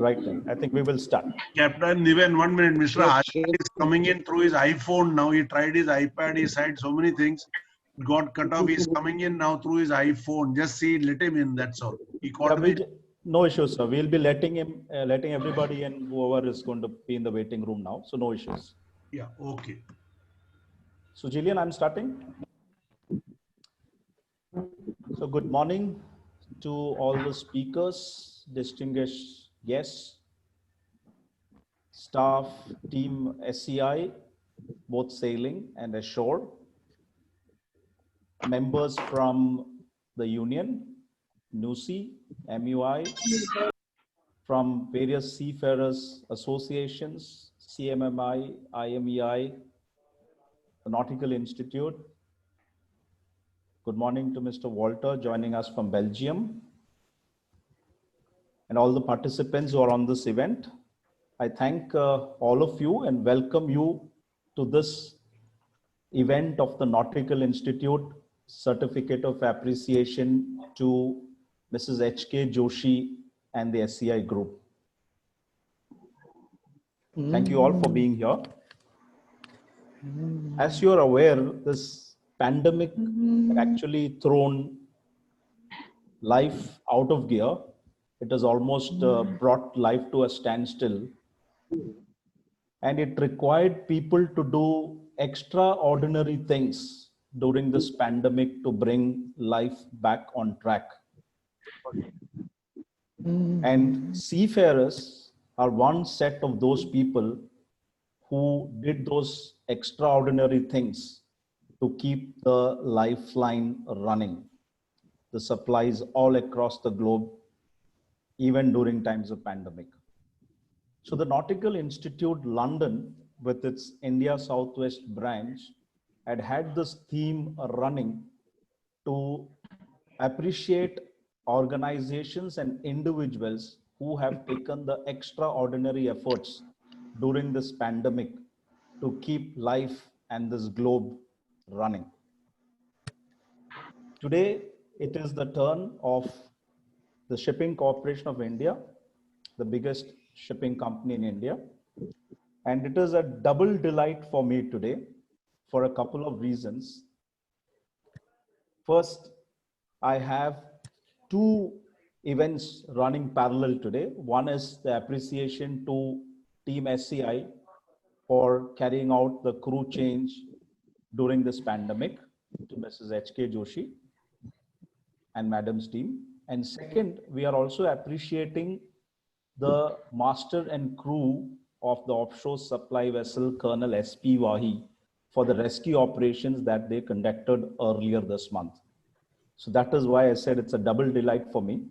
right then. I think we will start. Captain, even 1 minute, Mr. Hajar is coming in through his iPhone now. He tried his iPad, he tried so many things. Got cut off. He's coming in now through his iPhone. Just see, let him in, that's all. He called me. No issues, sir. We'll be letting him, letting everybody in, whoever is going to be in the waiting room now. So no issues. Yeah, okay. So Jillian, I'm starting. So good morning to all the speakers, distinguished guests, staff, Team SCI, both sailing and ashore, members from the union, NUSI, MUI, from various seafarers associations, CMMI, IMEI, the Nautical Institute. Good morning to Mr. Walter joining us from Belgium, and all the participants who are on this event. I thank all of you and welcome you to this event of the Nautical Institute Certificate of Appreciation to Mrs. K Joshi and the SCI group. Thank you all for being here. As you are aware, this pandemic actually thrown life out of gear. It has almost brought life to a standstill. And it required people to do extraordinary things during this pandemic to bring life back on track. And seafarers are one set of those people who did those extraordinary things to keep the lifeline running, the supplies all across the globe, even during times of pandemic. So the Nautical Institute London, with its India Southwest branch, had this theme running to appreciate organizations and individuals who have taken the extraordinary efforts during this pandemic to keep life and this globe running. Today, it is the turn of the Shipping Corporation of India, the biggest shipping company in India. And it is a double delight for me today for a couple of reasons. First, I have two events running parallel today. One is the appreciation to Team SCI for carrying out the crew change during this pandemic to Mrs. K Joshi and Madam's team. And second, we are also appreciating the master and crew of the offshore supply vessel Colonel SP Wahi for the rescue operations that they conducted earlier this month. So that is why I said it's a double delight for me.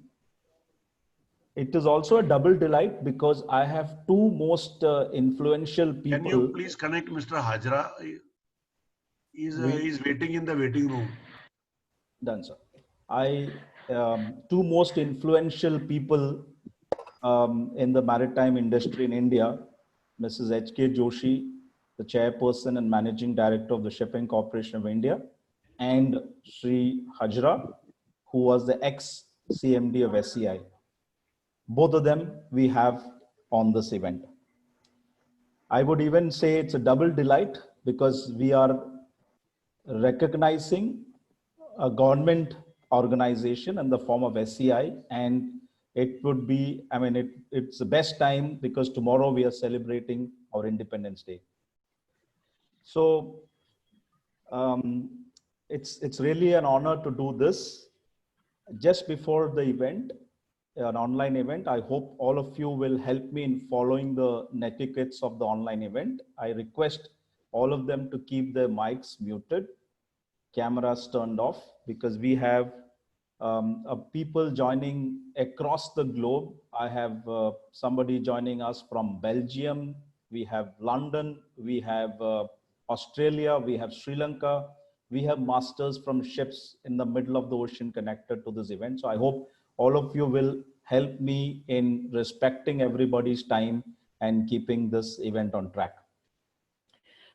It is also a double delight because I have two most influential people. Can you please connect Mr. Hajra? He's waiting in the waiting room. Done, sir. Two most influential people in the maritime industry in India, Mrs. K Joshi, the chairperson and managing director of the Shipping Corporation of India, and Sri Hajra, who was the ex-CMD of SCI. Both of them we have on this event. I would even say it's a double delight because we are recognizing a government organization in the form of SCI, and it would be, I mean, it's the best time because tomorrow we are celebrating our Independence Day. So it's really an honor to do this. Just before the event, an online event, I hope all of you will help me in following the netiquettes of the online event. I request all of them to keep their mics muted, cameras turned off, because we have people joining across the globe. I have somebody joining us from Belgium, we have London, we have Australia, we have Sri Lanka, we have masters from ships in the middle of the ocean connected to this event. So I hope all of you will help me in respecting everybody's time and keeping this event on track.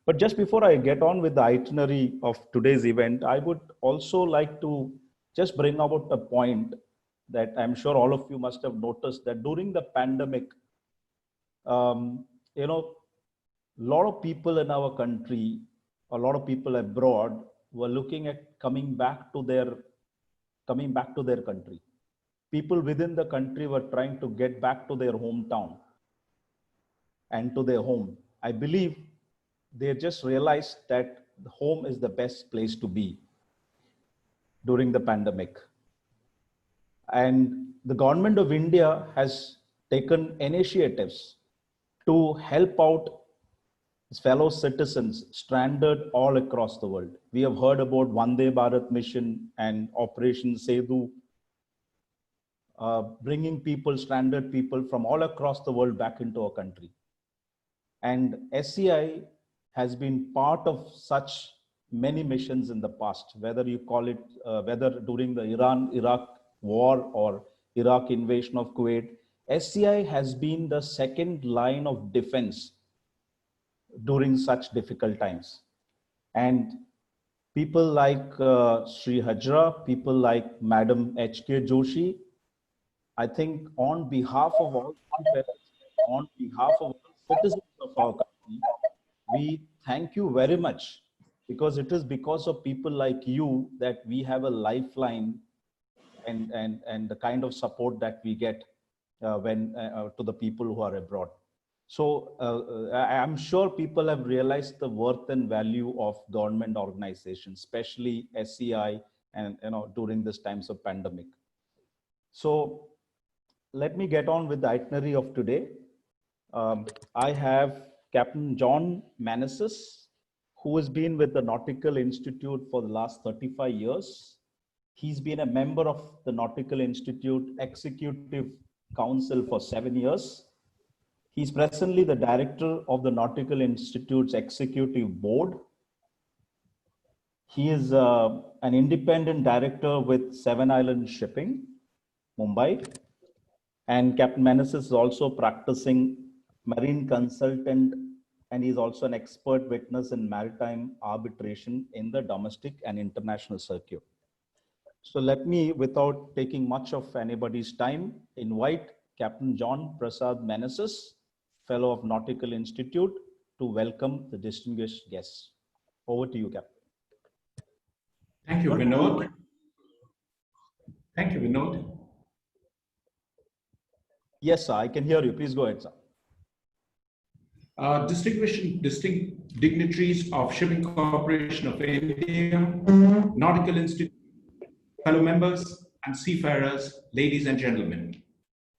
But just before I get on with the itinerary of today's event, I would also like to just bring about a point that I'm sure all of you must have noticed, that during the pandemic, you know, a lot of people in our country, a lot of people abroad were looking at coming back to their country. People within the country were trying to get back to their hometown and to their home. I believe they just realized that the home is the best place to be during the pandemic. And the government of India has taken initiatives to help out its fellow citizens stranded all across the world. We have heard about Vande Bharat mission and Operation Sedu, bringing stranded people from all across the world back into our country. And SCI has been part of such many missions in the past, whether you call it, whether during the Iran-Iraq war or Iraq invasion of Kuwait, SCI has been the second line of defense during such difficult times. And people like Sri Hajra, people like Madam K Joshi, I think on behalf of all on behalf of citizens of our country, we thank you very much, because it is because of people like you that we have a lifeline and the kind of support that we get when to the people who are abroad. So I'm sure people have realized the worth and value of government organizations, especially SCI, and during this times of pandemic. So let me get on with the itinerary of today. I have Captain John Menezes, who has been with the Nautical Institute for the last 35 years. He's been a member of the Nautical Institute Executive Council for 7 years. He's presently the director of the Nautical Institute's Executive Board. He is an independent director with Seven Island Shipping, Mumbai. And Captain Menezes is also practicing marine consultant, and he's also an expert witness in maritime arbitration in the domestic and international circuit. So let me, without taking much of anybody's time, invite Captain John Prasad Menezes, Fellow of Nautical Institute, to welcome the distinguished guests. Over to you, Captain. Thank you, Vinod. Thank you, Vinod. Yes, sir, I can hear you. Please go ahead, sir. Distinct dignitaries of Shipping Corporation of India, Nautical Institute, fellow members and seafarers, ladies and gentlemen.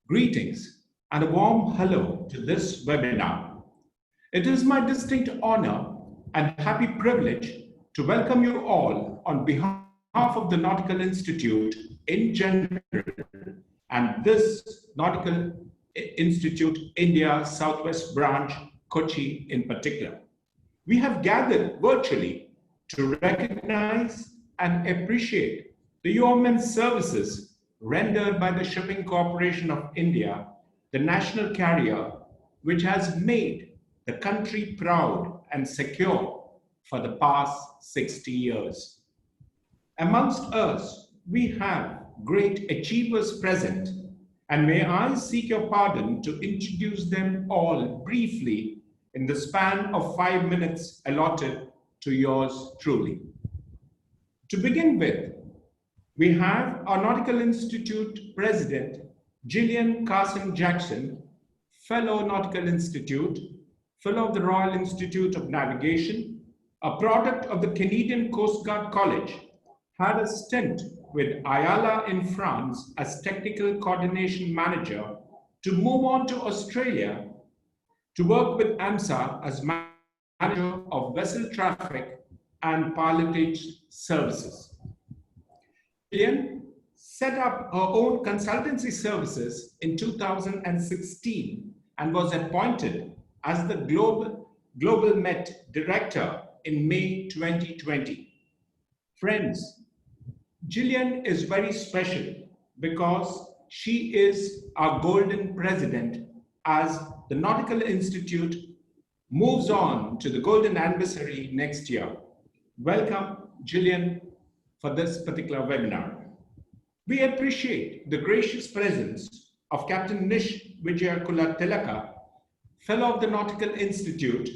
Greetings and a warm hello to this webinar. It is my distinct honor and happy privilege to welcome you all on behalf of the Nautical Institute in general and this Nautical Institute India Southwest Branch, Kochi in particular. We have gathered virtually to recognize and appreciate the yeoman's services rendered by the Shipping Corporation of India, the national carrier which has made the country proud and secure for the past 60 years. Amongst us, we have great achievers present, and may I seek your pardon to introduce them all briefly in the span of 5 minutes allotted to yours truly. To begin with, we have our Nautical Institute President, Jillian Carson-Jackson, Fellow Nautical Institute, Fellow of the Royal Institute of Navigation, a product of the Canadian Coast Guard College, had a stint with Ayala in France as Technical Coordination Manager to move on to Australia to work with AMSA as Manager of Vessel Traffic and Pilotage Services. Jillian set up her own consultancy services in 2016 and was appointed as the Global Met Director in May 2020. Friends, Jillian is very special because she is our golden president as the Nautical Institute moves on to the golden anniversary next year. Welcome, Jillian, for this particular webinar. We appreciate the gracious presence of Captain Nish Vijayakula Tilaka, Fellow of the Nautical Institute,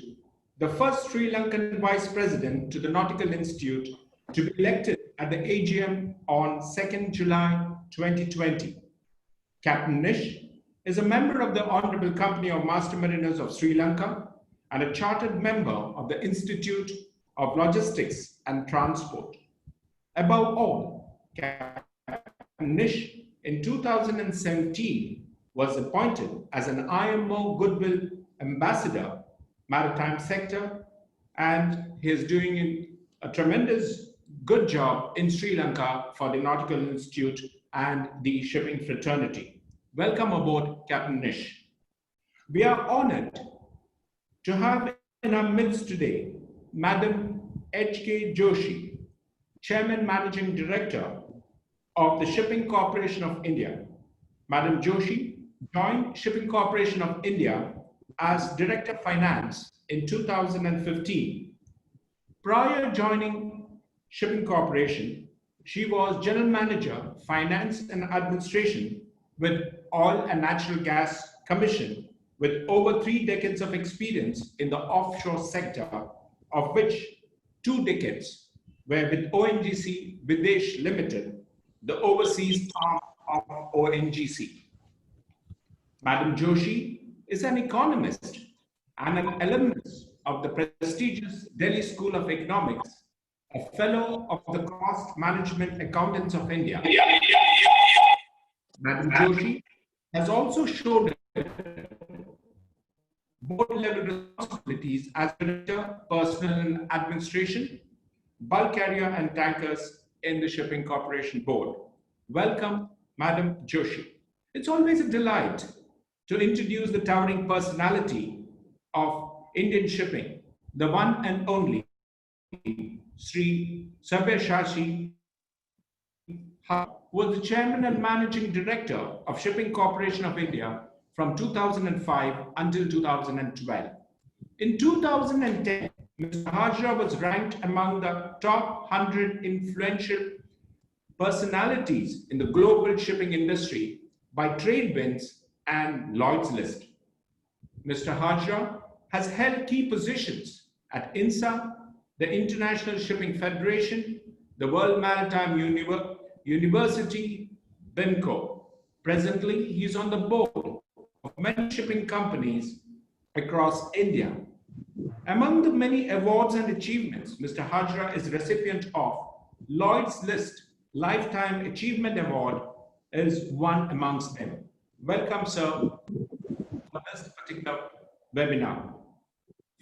the first Sri Lankan Vice President to the Nautical Institute to be elected at the AGM on 2nd July 2020. Captain Nish is a member of the Honorable Company of Master Mariners of Sri Lanka and a chartered member of the Institute of Logistics and Transport. Above all, Captain Nish in 2017 was appointed as an IMO Goodwill Ambassador, Maritime Sector, and he is doing a tremendous good job in Sri Lanka for the Nautical Institute and the shipping fraternity. Welcome aboard, Captain Nish. We are honored to have in our midst today, Madam K Joshi, Chairman Managing Director of the Shipping Corporation of India. Madam Joshi joined Shipping Corporation of India as Director of Finance in 2015. Prior joining Shipping Corporation, she was General Manager, Finance and Administration with Oil and Natural Gas Commission, with over 3 decades of experience in the offshore sector, of which 2 decades were with ONGC Videsh Limited, the overseas arm of ONGC. Madam Joshi is an economist and an alumnus of the prestigious Delhi School of Economics, a fellow of the Cost Management Accountants of India. Madam Joshi has also showed board-level responsibilities as Director, Personnel and Administration, Bulk Carrier and Tankers in the Shipping Corporation Board. Welcome, Madam Joshi. It's always a delight to introduce the towering personality of Indian shipping, the one and only Sri Sabyasachi, who was the Chairman and Managing Director of Shipping Corporation of India from 2005 until 2012. In 2010, Mr. Hajra was ranked among the top 100 influential personalities in the global shipping industry by TradeWinds and Lloyd's List. Mr. Hajra has held key positions at INSA, the International Shipping Federation, the World Maritime University, BIMCO. Presently, he is on the board of many shipping companies across India. Among the many awards and achievements, Mr. Hajra is recipient of Lloyd's List Lifetime Achievement Award is one amongst them. Welcome, sir, for this particular webinar.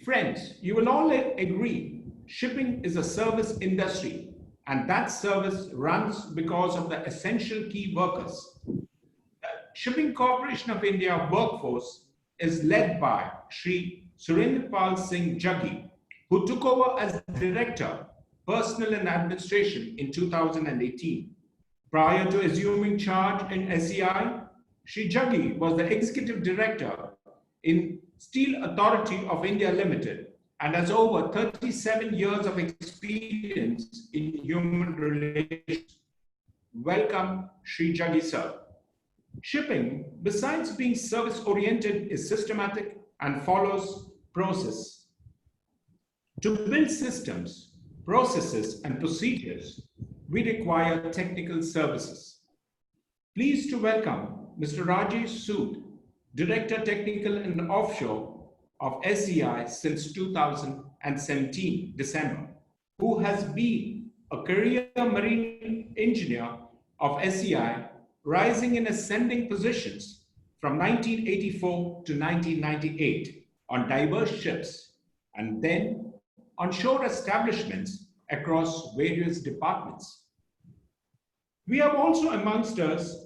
Friends, you will all agree, shipping is a service industry, and that service runs because of the essential key workers. The Shipping Corporation of India workforce is led by Sri Surendrapal Singh Jaggi, who took over as Director, Personnel and Administration in 2018. Prior to assuming charge in SCI, Sri Jaggi was the Executive Director in Steel Authority of India Limited and has over 37 years of experience in human relations. Welcome, Sri Jaggi sir. Shipping, besides being service-oriented, is systematic and follows process. To build systems, processes, and procedures, we require technical services. Pleased to welcome Mr. Rajesh Sood, Director Technical and Offshore of SCI since 2017, December, who has been a career marine engineer of SCI, rising in ascending positions from 1984 to 1998 on diverse ships and then on shore establishments across various departments. We have also amongst us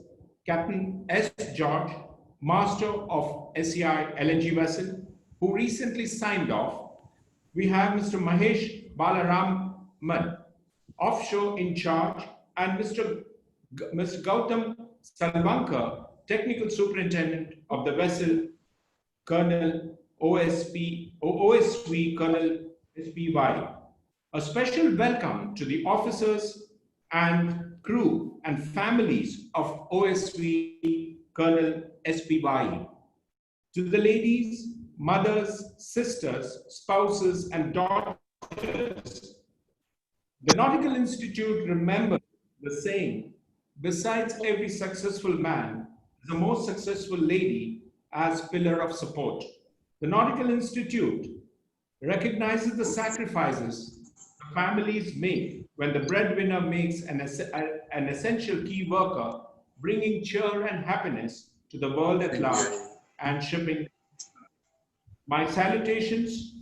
Captain S. George, Master of SCI LNG vessel, who recently signed off. We have Mr. Mahesh Balaraman, Offshore in Charge, and Mr. Gautam Salvankar, Technical Superintendent of the vessel, Colonel OSV Colonel SPY. A special welcome to the officers and crew and families of OSV Colonel SPY. To the ladies mothers, sisters, spouses, and daughters. The Nautical Institute remembers the saying, besides every successful man, the most successful lady as pillar of support. The Nautical Institute recognizes the sacrifices the families make when the breadwinner makes an essential key worker, bringing cheer and happiness to the world at large and shipping. My salutations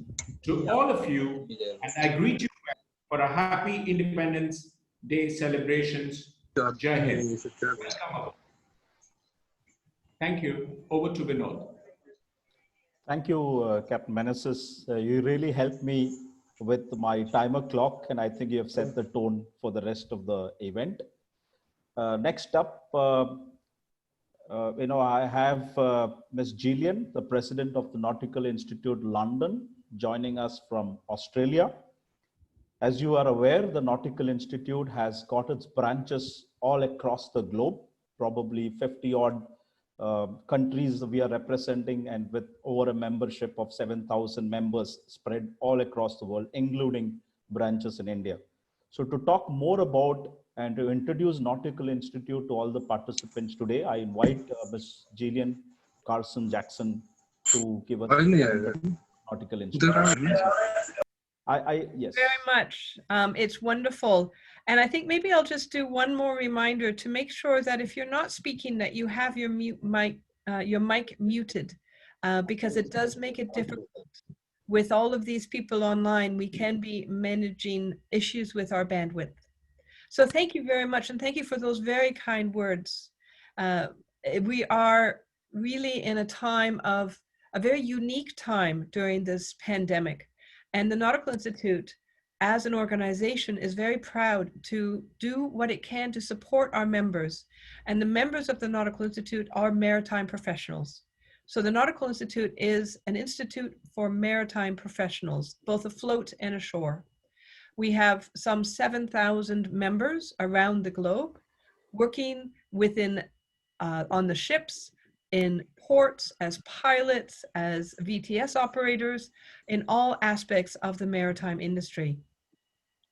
to all of you, and I greet you for a happy Independence Day celebrations. Jai Hind. Welcome. Thank you. Over to Vinod. Thank you, Captain Menezes. You really helped me with my timer clock, and I think you have set the tone for the rest of the event. Next up, I have Ms. Jillian, the president of the Nautical Institute London, joining us from Australia. As you are aware, the Nautical Institute has got its branches all across the globe, probably 50 odd countries we are representing, and with over a membership of 7,000 members spread all across the world, including branches in India. So to talk more about and to introduce Nautical Institute to all the participants today, I invite Ms. Jillian Carson-Jackson to give us Nautical Institute. Yes. Very much. It's wonderful. And I think maybe I'll just do one more reminder to make sure that if you're not speaking, that you have your mic muted, because it does make it difficult. With all of these people online, we can be managing issues with our bandwidth. So thank you very much. And thank you for those very kind words. We are really in a time of a very unique time during this pandemic. And the Nautical Institute, as an organization, is very proud to do what it can to support our members. And the members of the Nautical Institute are maritime professionals. So the Nautical Institute is an institute for maritime professionals, both afloat and ashore. We have some 7,000 members around the globe working within on the ships, in ports, as pilots, as VTS operators, in all aspects of the maritime industry.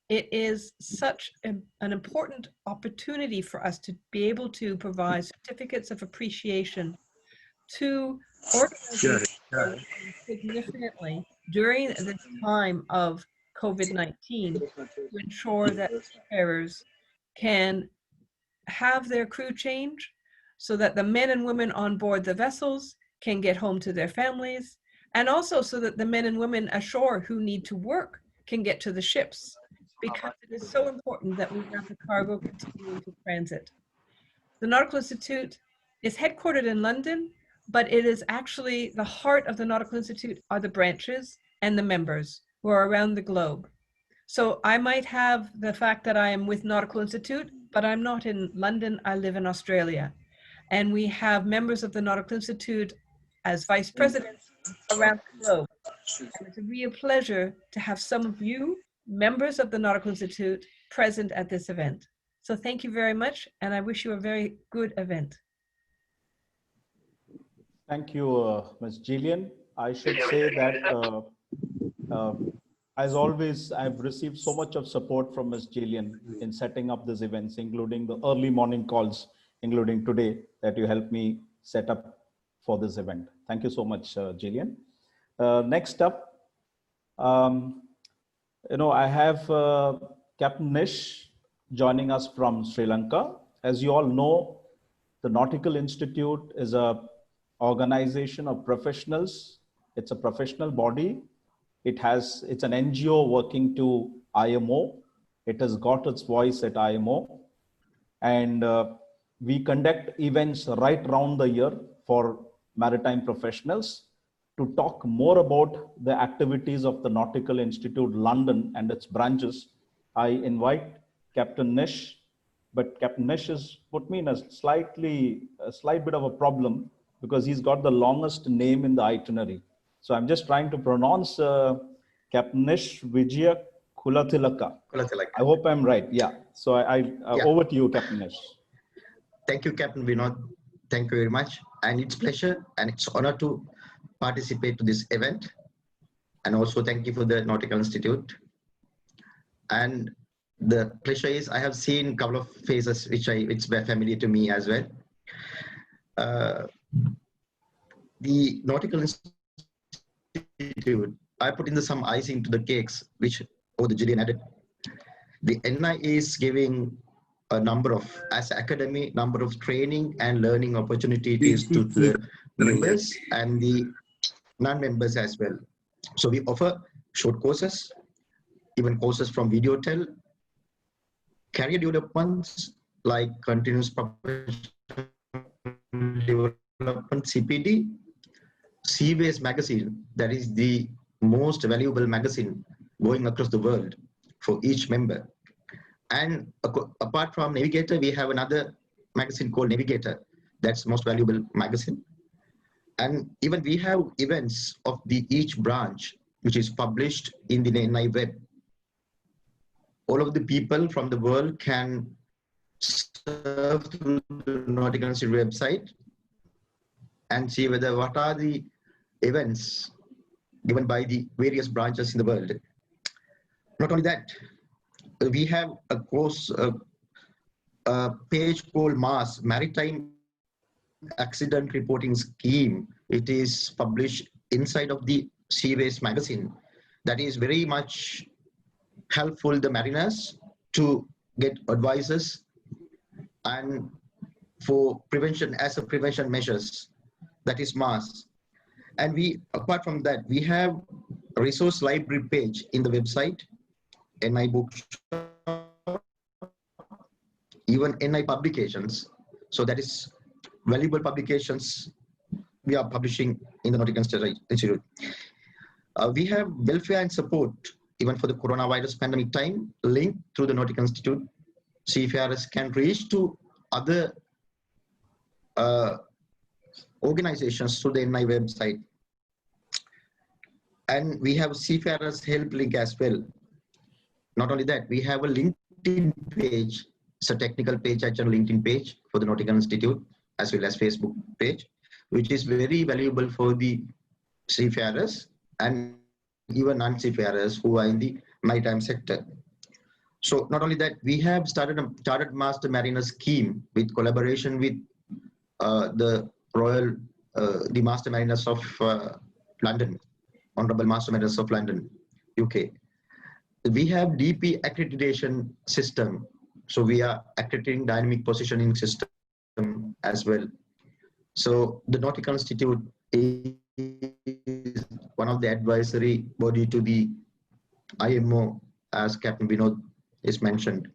It is such an important opportunity for us to be able to provide certificates of appreciation to organizations significantly during the time of COVID-19 to ensure that seafarers can have their crew change, so that the men and women on board the vessels can get home to their families, and also so that the men and women ashore who need to work can get to the ships, because it is so important that we have the cargo continuing to transit. The Nautical Institute is headquartered in London, but it is actually the heart of the Nautical Institute are the branches and the members who are around the globe. So I might have the fact that I am with Nautical Institute, but I'm not in London, I live in Australia. And we have members of the Nautical Institute as vice presidents around the globe. And it's a real pleasure to have some of you, members of the Nautical Institute, present at this event. So thank you very much, and I wish you a very good event. Thank you, Ms. Jillian. I should say that, as always, I've received so much of support from Ms. Jillian in setting up these events, including the early morning calls, including today, that you helped me set up for this event. Thank you so much, Jillian. Next up, I have Captain Nish joining us from Sri Lanka. As you all know, the Nautical Institute is an organization of professionals. It's a professional body. It's an NGO working to IMO. It has got its voice at IMO. And we conduct events right around the year for maritime professionals. To talk more about the activities of the Nautical Institute London and its branches, I invite Captain Nish. But Captain Nish has put me in a slight bit of a problem, because he's got the longest name in the itinerary. So I'm just trying to pronounce Captain Nish Vijaya Kulathilaka. I hope I'm right. Yeah. So over to you, Captain Nish. Thank you, Captain Vinod. Thank you very much. And it's pleasure and it's honor to participate to this event. And also thank you for the Nautical Institute. And the pleasure is I have seen a couple of faces which were familiar to me as well. The Nautical Institute, I put in some icing to the cakes, which the Jillian added. The NI is giving a number of, as academy, number of training and learning opportunities to the members and the non-members as well. So we offer short courses, even courses from VideoTel, career developments like continuous professional development, CPD, Seaways magazine, that is the most valuable magazine going across the world for each member. And apart from Navigator, we have another magazine called Navigator. That's the most valuable magazine. And even we have events of each branch, which is published in the NI web. All of the people from the world can surf through the Nautical Institute website and see what are the events given by the various branches in the world. Not only that, we have a course, a page called MAS, Maritime Accident Reporting Scheme. It is published inside of the Seaways magazine. That is very much helpful the mariners to get advices and for prevention, as a prevention measures. That is MAS. And we, apart from that, we have a resource library page in the website, NI Bookshop, even NI publications. So that is valuable publications we are publishing in the Nautical Institute. We have welfare and support, even for the coronavirus pandemic time, linked through the Nautical Institute. Seafarers can reach to other organizations through the NI website. And we have Seafarers Help link as well. Not only that, we have a LinkedIn page. It's a technical page, actually LinkedIn page for the Nautical Institute, as well as Facebook page, which is very valuable for the seafarers and even non-seafarers who are in the maritime sector. So not only that, we have started a Chartered Master Mariner scheme with collaboration with the Master Mariners of London, Honorable Master Mariners of London, UK. We have DP accreditation system. So we are accrediting dynamic positioning system as well. So the Nautical Institute is one of the advisory body to the IMO, as Captain Vinod is mentioned.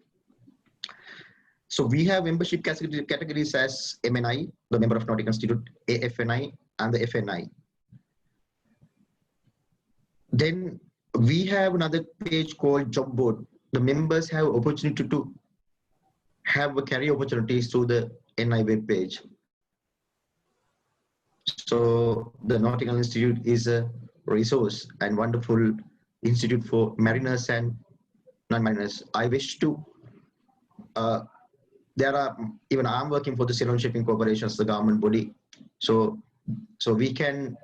So we have membership categories as MNI, the member of Nautical Institute, AFNI, and the FNI. Then we have another page called Job Board. The members have opportunity to have career opportunities through the NI web page. So the Nautical Institute is a resource and wonderful institute for mariners and non-mariners. I wish to, even I'm working for the Ceylon Shipping Corporation, the government body. So we can,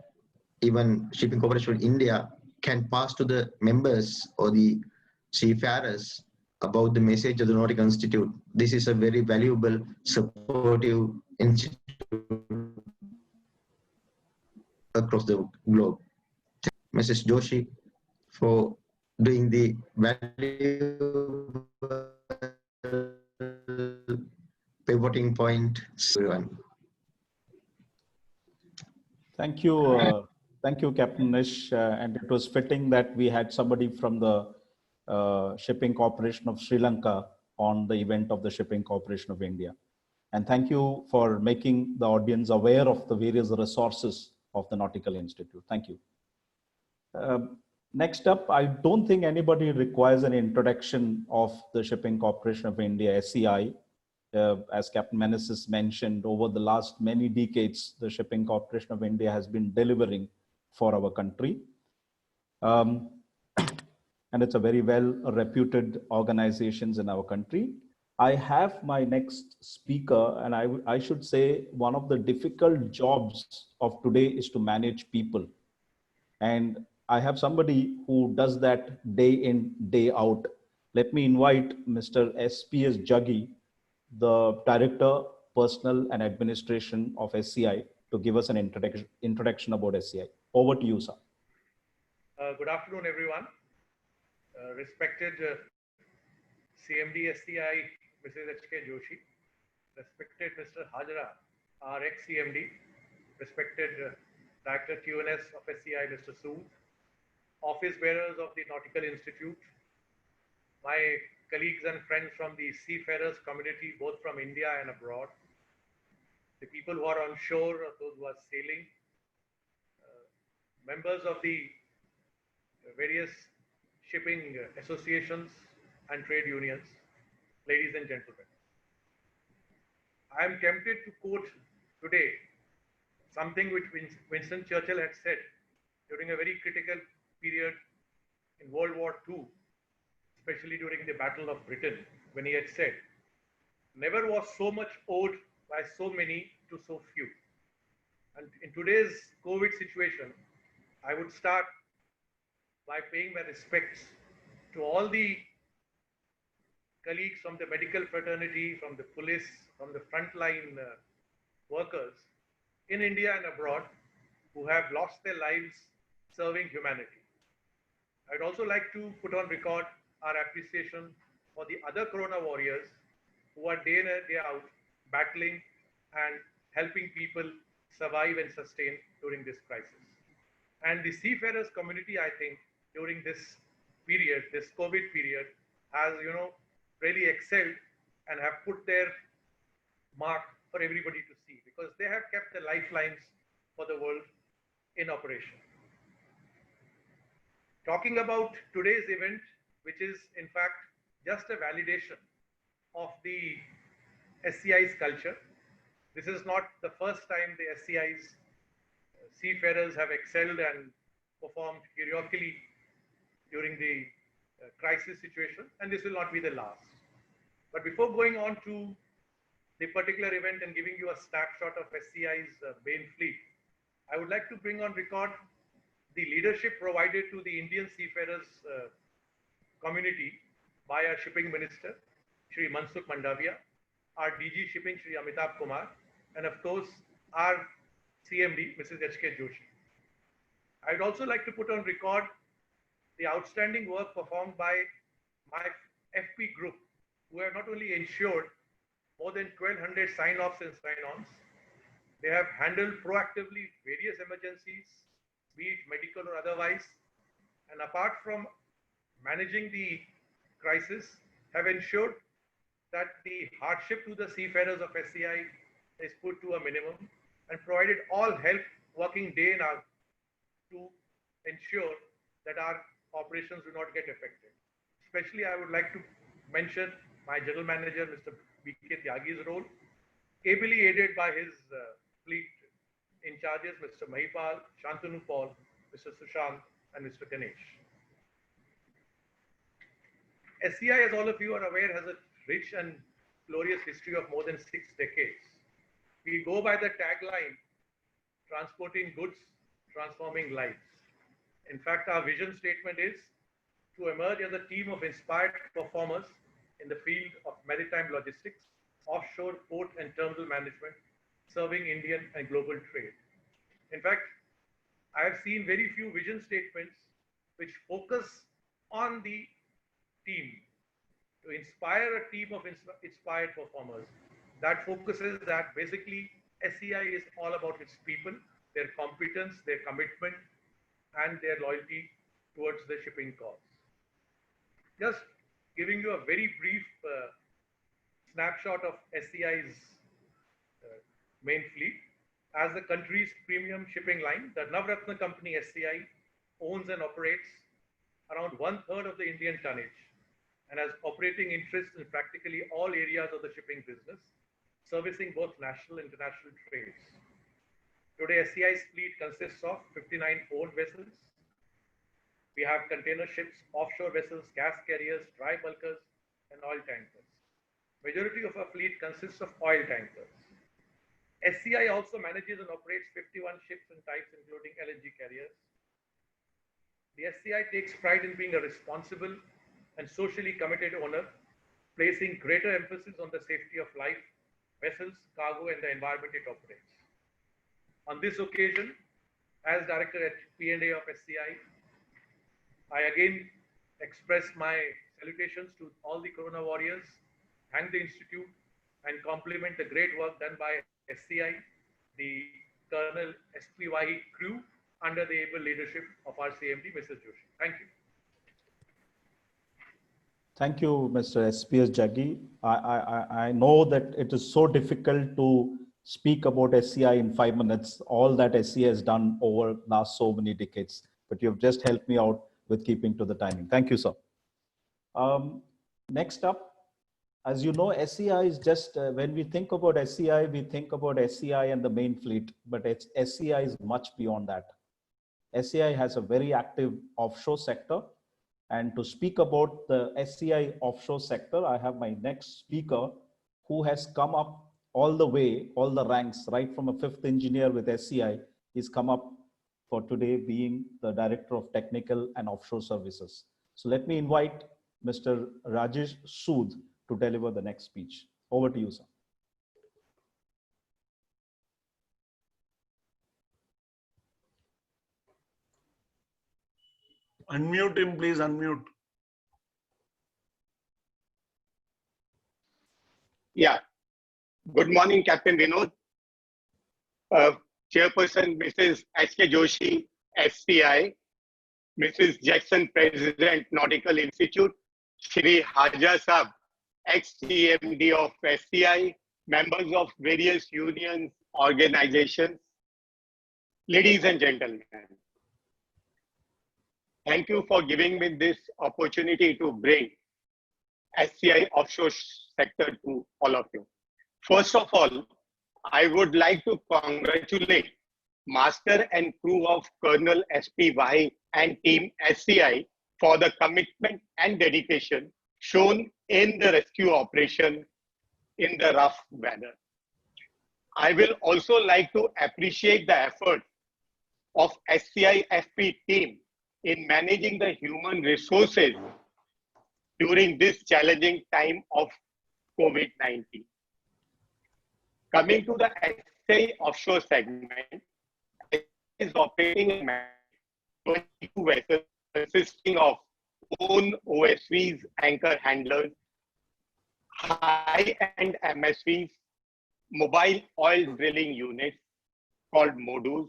even Shipping Corporation of India can pass to the members or the seafarers about the message of the Nautical Institute. This is a very valuable, supportive institute across the globe. Mrs. Joshi for doing the valuable pivoting point. Everyone. Thank you. Thank you, Captain Nish. And it was fitting that we had somebody from the Shipping Corporation of Sri Lanka on the event of the Shipping Corporation of India. And thank you for making the audience aware of the various resources of the Nautical Institute. Thank you. Next up, I don't think anybody requires an introduction of the Shipping Corporation of India, SCI. As Captain Menezes mentioned, over the last many decades, the Shipping Corporation of India has been delivering for our country. And it's a very well reputed organization in our country. I have my next speaker, and I should say one of the difficult jobs of today is to manage people. And I have somebody who does that day in, day out. Let me invite Mr. SPS Jaggi, the Director, Personnel and Administration of SCI, to give us an introduction about SCI. Over to you, sir. Good afternoon, everyone. Respected CMD SCI, Mrs. K Joshi, respected Mr. Hajra, our ex-CMD, respected Director QNS of SCI, Mr. Sood, office bearers of the Nautical Institute, my colleagues and friends from the seafarers community, both from India and abroad, the people who are on shore, those who are sailing, members of the various shipping associations and trade unions, ladies and gentlemen. I am tempted to quote today something which Winston Churchill had said during a very critical period in World War II, especially during the Battle of Britain, when he had said, "Never was so much owed by so many to so few." And in today's COVID situation, I would start by paying my respects to all the colleagues from the medical fraternity, from the police, from the frontline workers in India and abroad who have lost their lives serving humanity. I'd also like to put on record our appreciation for the other Corona warriors who are day in and day out battling and helping people survive and sustain during this crisis. And the seafarers community, I think, during this period, this COVID period, has, really excelled and have put their mark for everybody to see, because they have kept the lifelines for the world in operation. Talking about today's event, which is in fact just a validation of the SCI's culture. This is not the first time the SCI's seafarers have excelled and performed heroically during the crisis situation, and this will not be the last. But before going on to the particular event and giving you a snapshot of SCI's main fleet, I would like to bring on record the leadership provided to the Indian seafarers community by our shipping minister, Shri Mansukh Mandavia, our DG shipping, Shri Amitabh Kumar, and of course, our CMD, Mrs. H.K. Joshi. I would also like to put on record the outstanding work performed by my FP group, who have not only ensured more than 1,200 sign-offs and sign-ons, they have handled proactively various emergencies, be it medical or otherwise, and apart from managing the crisis, have ensured that the hardship to the seafarers of SCI is put to a minimum and provided all help working day and out to ensure that our operations do not get affected. Especially, I would like to mention my general manager, Mr. B.K. Tyagi's role, ably aided by his fleet in charges, Mr. Mahipal, Shantanu Paul, Mr. Sushant, and Mr. Ganesh. SCI, as all of you are aware, has a rich and glorious history of more than 6 decades. We go by the tagline, transporting goods, transforming lives. In fact, our vision statement is to emerge as a team of inspired performers in the field of maritime logistics, offshore port and terminal management, serving Indian and global trade. In fact, I have seen very few vision statements which focus on the team, to inspire a team of inspired performers. That focuses that basically SCI is all about its people, their competence, their commitment, and their loyalty towards the shipping cause. Just giving you a very brief snapshot of SCI's main fleet. As the country's premium shipping line, the Navratna company SCI owns and operates around 1/3 of the Indian tonnage and has operating interests in practically all areas of the shipping business, servicing both national and international trades. Today, SCI's fleet consists of 59 owned vessels. We have container ships, offshore vessels, gas carriers, dry bulkers, and oil tankers. Majority of our fleet consists of oil tankers. SCI also manages and operates 51 ships and types, including LNG carriers. The SCI takes pride in being a responsible and socially committed owner, placing greater emphasis on the safety of life, vessels, cargo, and the environment it operates. On this occasion, as Director at P&A of SCI, I again express my salutations to all the Corona warriors, thank the Institute, and compliment the great work done by SCI, the Colonel SP Wahi crew, under the able leadership of our CMD, Mrs. Joshi. Thank you. Thank you, Mr. SPS Jaggi. I know that it is so difficult to speak about SCI in 5 minutes, all that SCI has done over last so many decades, but you've just helped me out with keeping to the timing. Thank you, sir. Next up, as you know, SCI is just, when we think about SCI, we think about SCI and the main fleet, but SCI is much beyond that. SCI has a very active offshore sector. And to speak about the SCI offshore sector, I have my next speaker who has come up all the way, all the ranks, right from a 5th engineer with SCI. He's come up for today being the Director of Technical and Offshore Services. So let me invite Mr. Rajesh Sood to deliver the next speech. Over to you, sir. Unmute him, please, unmute. Yeah. Good morning, Captain Vinod. Chairperson, Mrs. K Joshi, SCI, Mrs. Jackson, President, Nautical Institute, Shri Haja Sahab, ex-CMD of SCI, members of various unions, organizations, ladies and gentlemen. Thank you for giving me this opportunity to bring SCI offshore sector to all of you. First of all, I would like to congratulate Master and crew of Colonel SP Wahi and Team SCI for the commitment and dedication shown in the rescue operation in the rough weather. I will also like to appreciate the effort of SCI FP team in managing the human resources during this challenging time of COVID-19. Coming to the SCI offshore segment, it is operating 22 vessels consisting of own OSVs, anchor handlers, high-end MSVs, mobile oil drilling units called MODUs.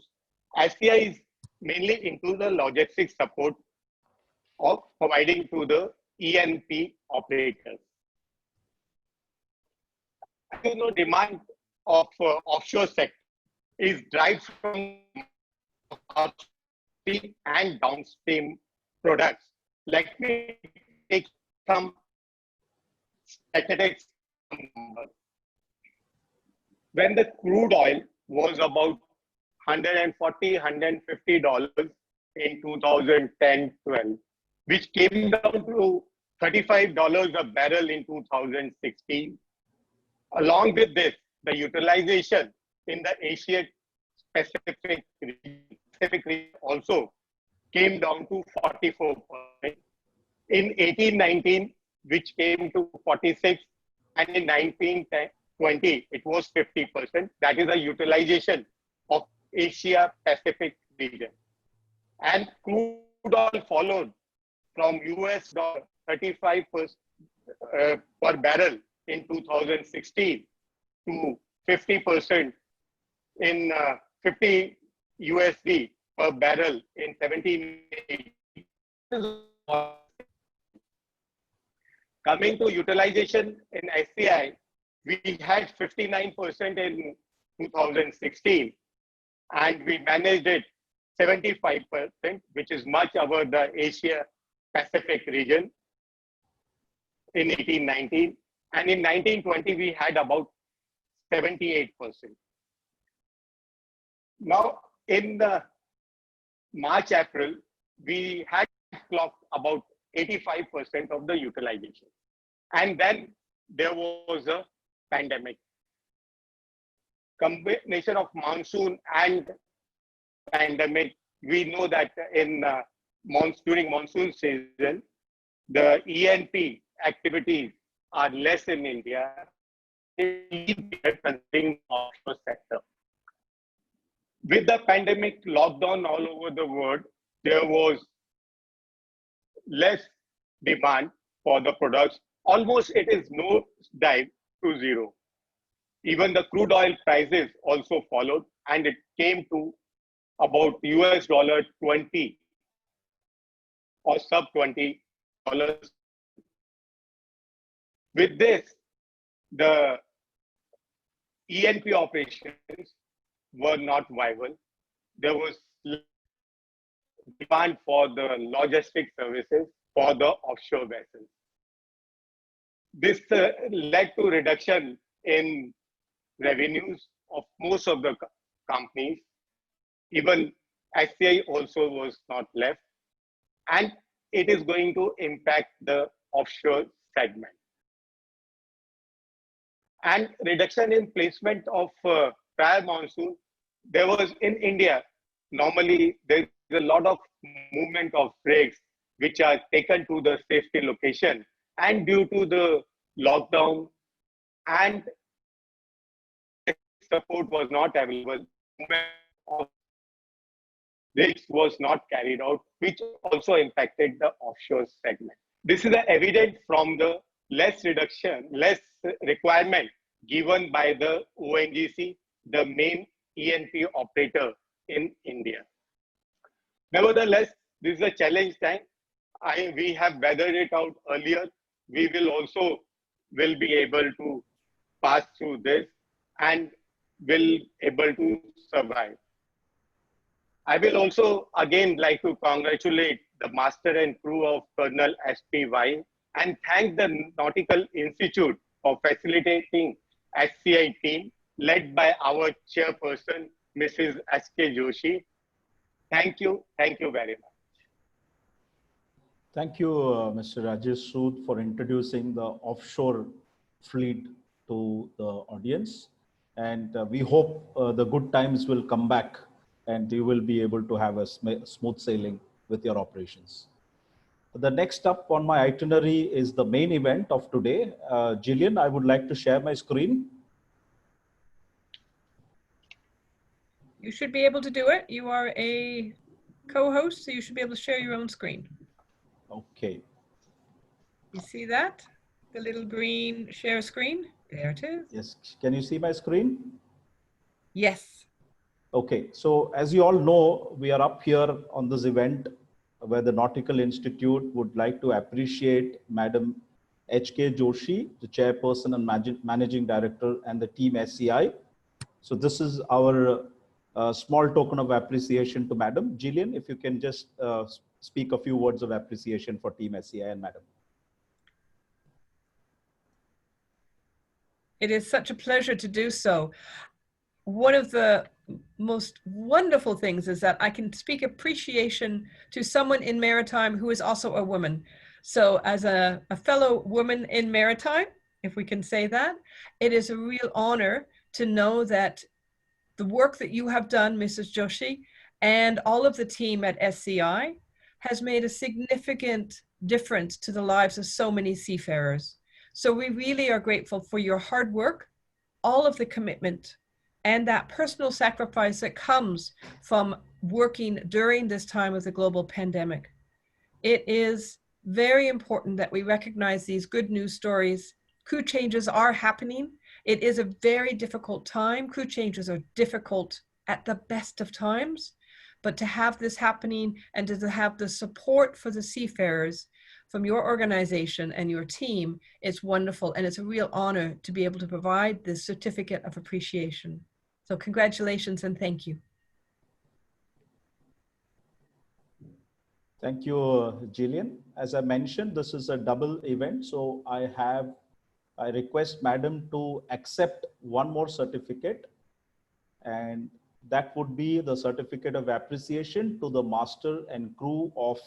SCI is mainly into the logistics support of providing to the E&P operators. You know, demand of offshore sector is derived from upstream and downstream products. Let me take some statistics. When the crude oil was about $140, $150 in 2010-12, which came down to $35 a barrel in 2016. Along with this, the utilization in the Asia Pacific region also came down to 44%. In 18-19, which came to 46, and in 19-20, it was 50%. That is the utilization of Asia Pacific region. And crude oil followed from US $35 per barrel in 2016 to 50% in 50 USD per barrel in 17. Coming to utilization in SCI, we had 59% in 2016, and we managed it 75%, which is much above the Asia Pacific region in 18-19. And in 19-20, we had about 78%. Now, in the March, April, we had clocked about 85% of the utilization. And then there was a pandemic. Combination of monsoon and pandemic, we know that in during monsoon season, the ENP activities are less in India, considering offshore sector. With the pandemic lockdown all over the world, there was less demand for the products. Almost it is no dive to zero. Even the crude oil prices also followed, and it came to about $20 or sub $20. With this, the ENP operations were not viable. There was demand for the logistic services for the offshore vessels. This led to reduction in revenues of most of the companies. Even SCI also was not left, and it is going to impact the offshore segment. And reduction in placement of prior monsoon, there was in India, normally there's a lot of movement of rigs which are taken to the safety location, and due to the lockdown and support was not available, rigs was not carried out, which also impacted the offshore segment. This is evident from the less requirement given by the ONGC, the main ENP operator in India. Nevertheless, this is a challenge time. We have weathered it out earlier. We will be able to pass through this and will able to survive. I will also again like to congratulate the master and crew of Colonel SP Wahi and thank the Nautical Institute for facilitating SCI team led by our chairperson, Mrs. K Joshi. Thank you very much. Thank you, Mr. Rajesh Sood, for introducing the offshore fleet to the audience. And we hope the good times will come back and you will be able to have a smooth sailing with your operations. The next up on my itinerary is the main event of today. Jillian, I would like to share my screen. You should be able to do it. You are a co-host, so you should be able to share your own screen. Okay. You see that? The little green share screen? There it is. Yes. Can you see my screen? Yes. Okay. So as you all know, we are up here on this event where the Nautical Institute would like to appreciate Madam K Joshi, the chairperson and managing director, and the Team SCI. So this is our small token of appreciation to Madam. Jillian, if you can just speak a few words of appreciation for Team SCI and Madam. It is such a pleasure to do so. One of the most wonderful things is that I can speak appreciation to someone in maritime who is also a woman. So as a fellow woman in maritime, if we can say that, it is a real honor to know that the work that you have done, Mrs. Joshi, and all of the team at SCI has made a significant difference to the lives of so many seafarers. So we really are grateful for your hard work, all of the commitment, and that personal sacrifice that comes from working during this time of the global pandemic. It is very important that we recognize these good news stories. Crew changes are happening. It is a very difficult time. Crew changes are difficult at the best of times, but to have this happening and to have the support for the seafarers from your organization and your team, it's wonderful. And it's a real honor to be able to provide this certificate of appreciation. So congratulations and thank you. Thank you, Jillian. As I mentioned, this is a double event. So I request Madam to accept one more certificate, and that would be the certificate of appreciation to the master and crew of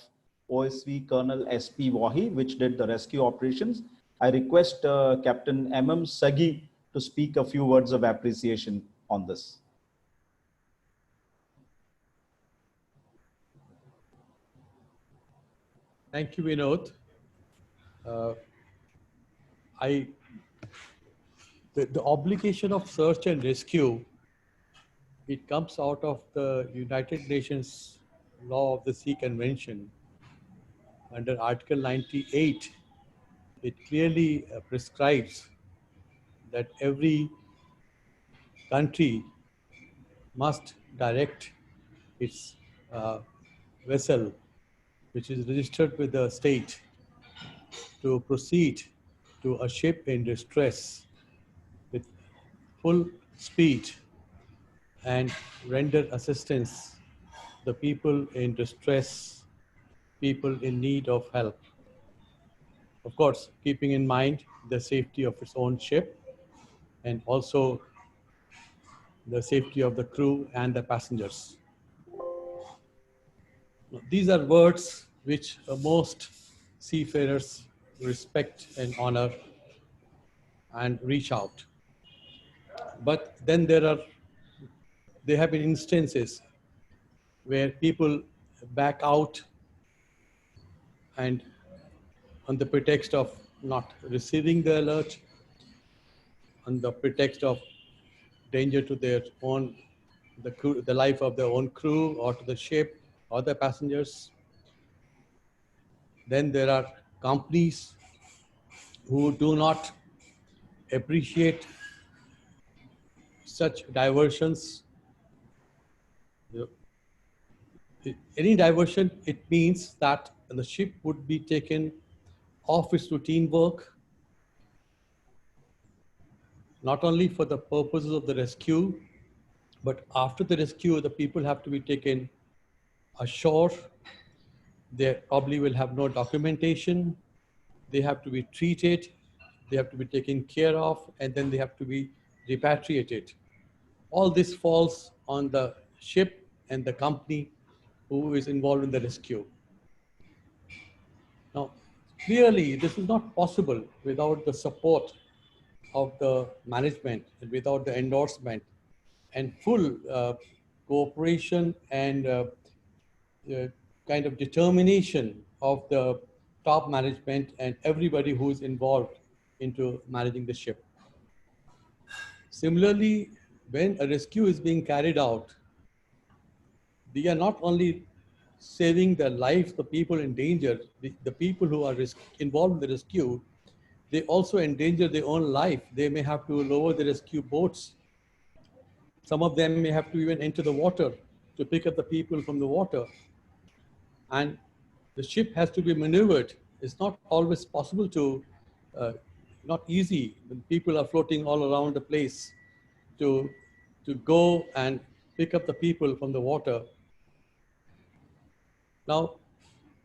OSV Colonel SP Wahi, which did the rescue operations. I request Captain M.M. Sagi to speak a few words of appreciation on this. Thank you, Vinod. The obligation of search and rescue, it comes out of the United Nations Law of the Sea Convention. Under Article 98, it clearly prescribes that every country must direct its vessel, which is registered with the state, to proceed to a ship in distress with full speed and render assistance to the people in distress, people in need of help. Of course, keeping in mind the safety of its own ship and also the safety of the crew and the passengers. These are words which most seafarers respect and honor and reach out. But then there have been instances where people back out and on the pretext of not receiving the alert, on the pretext of danger to their own, the crew, the life of their own crew or to the ship or the passengers. Then there are companies who do not appreciate such diversions. Any diversion, it means that the ship would be taken off its routine work, not only for the purposes of the rescue, but after the rescue, the people have to be taken ashore. They probably will have no documentation. They have to be treated. They have to be taken care of, and then they have to be repatriated. All this falls on the ship and the company who is involved in the rescue. Now, clearly, this is not possible without the support of the management and without the endorsement and full cooperation and kind of determination of the top management and everybody who is involved into managing the ship. Similarly, when a rescue is being carried out, we are not only saving the lives of people in danger, the people who are involved in the rescue, they also endanger their own life. They may have to lower the rescue boats. Some of them may have to even enter the water to pick up the people from the water. And the ship has to be maneuvered. It's not always possible to, not easy when people are floating all around the place to go and pick up the people from the water. Now,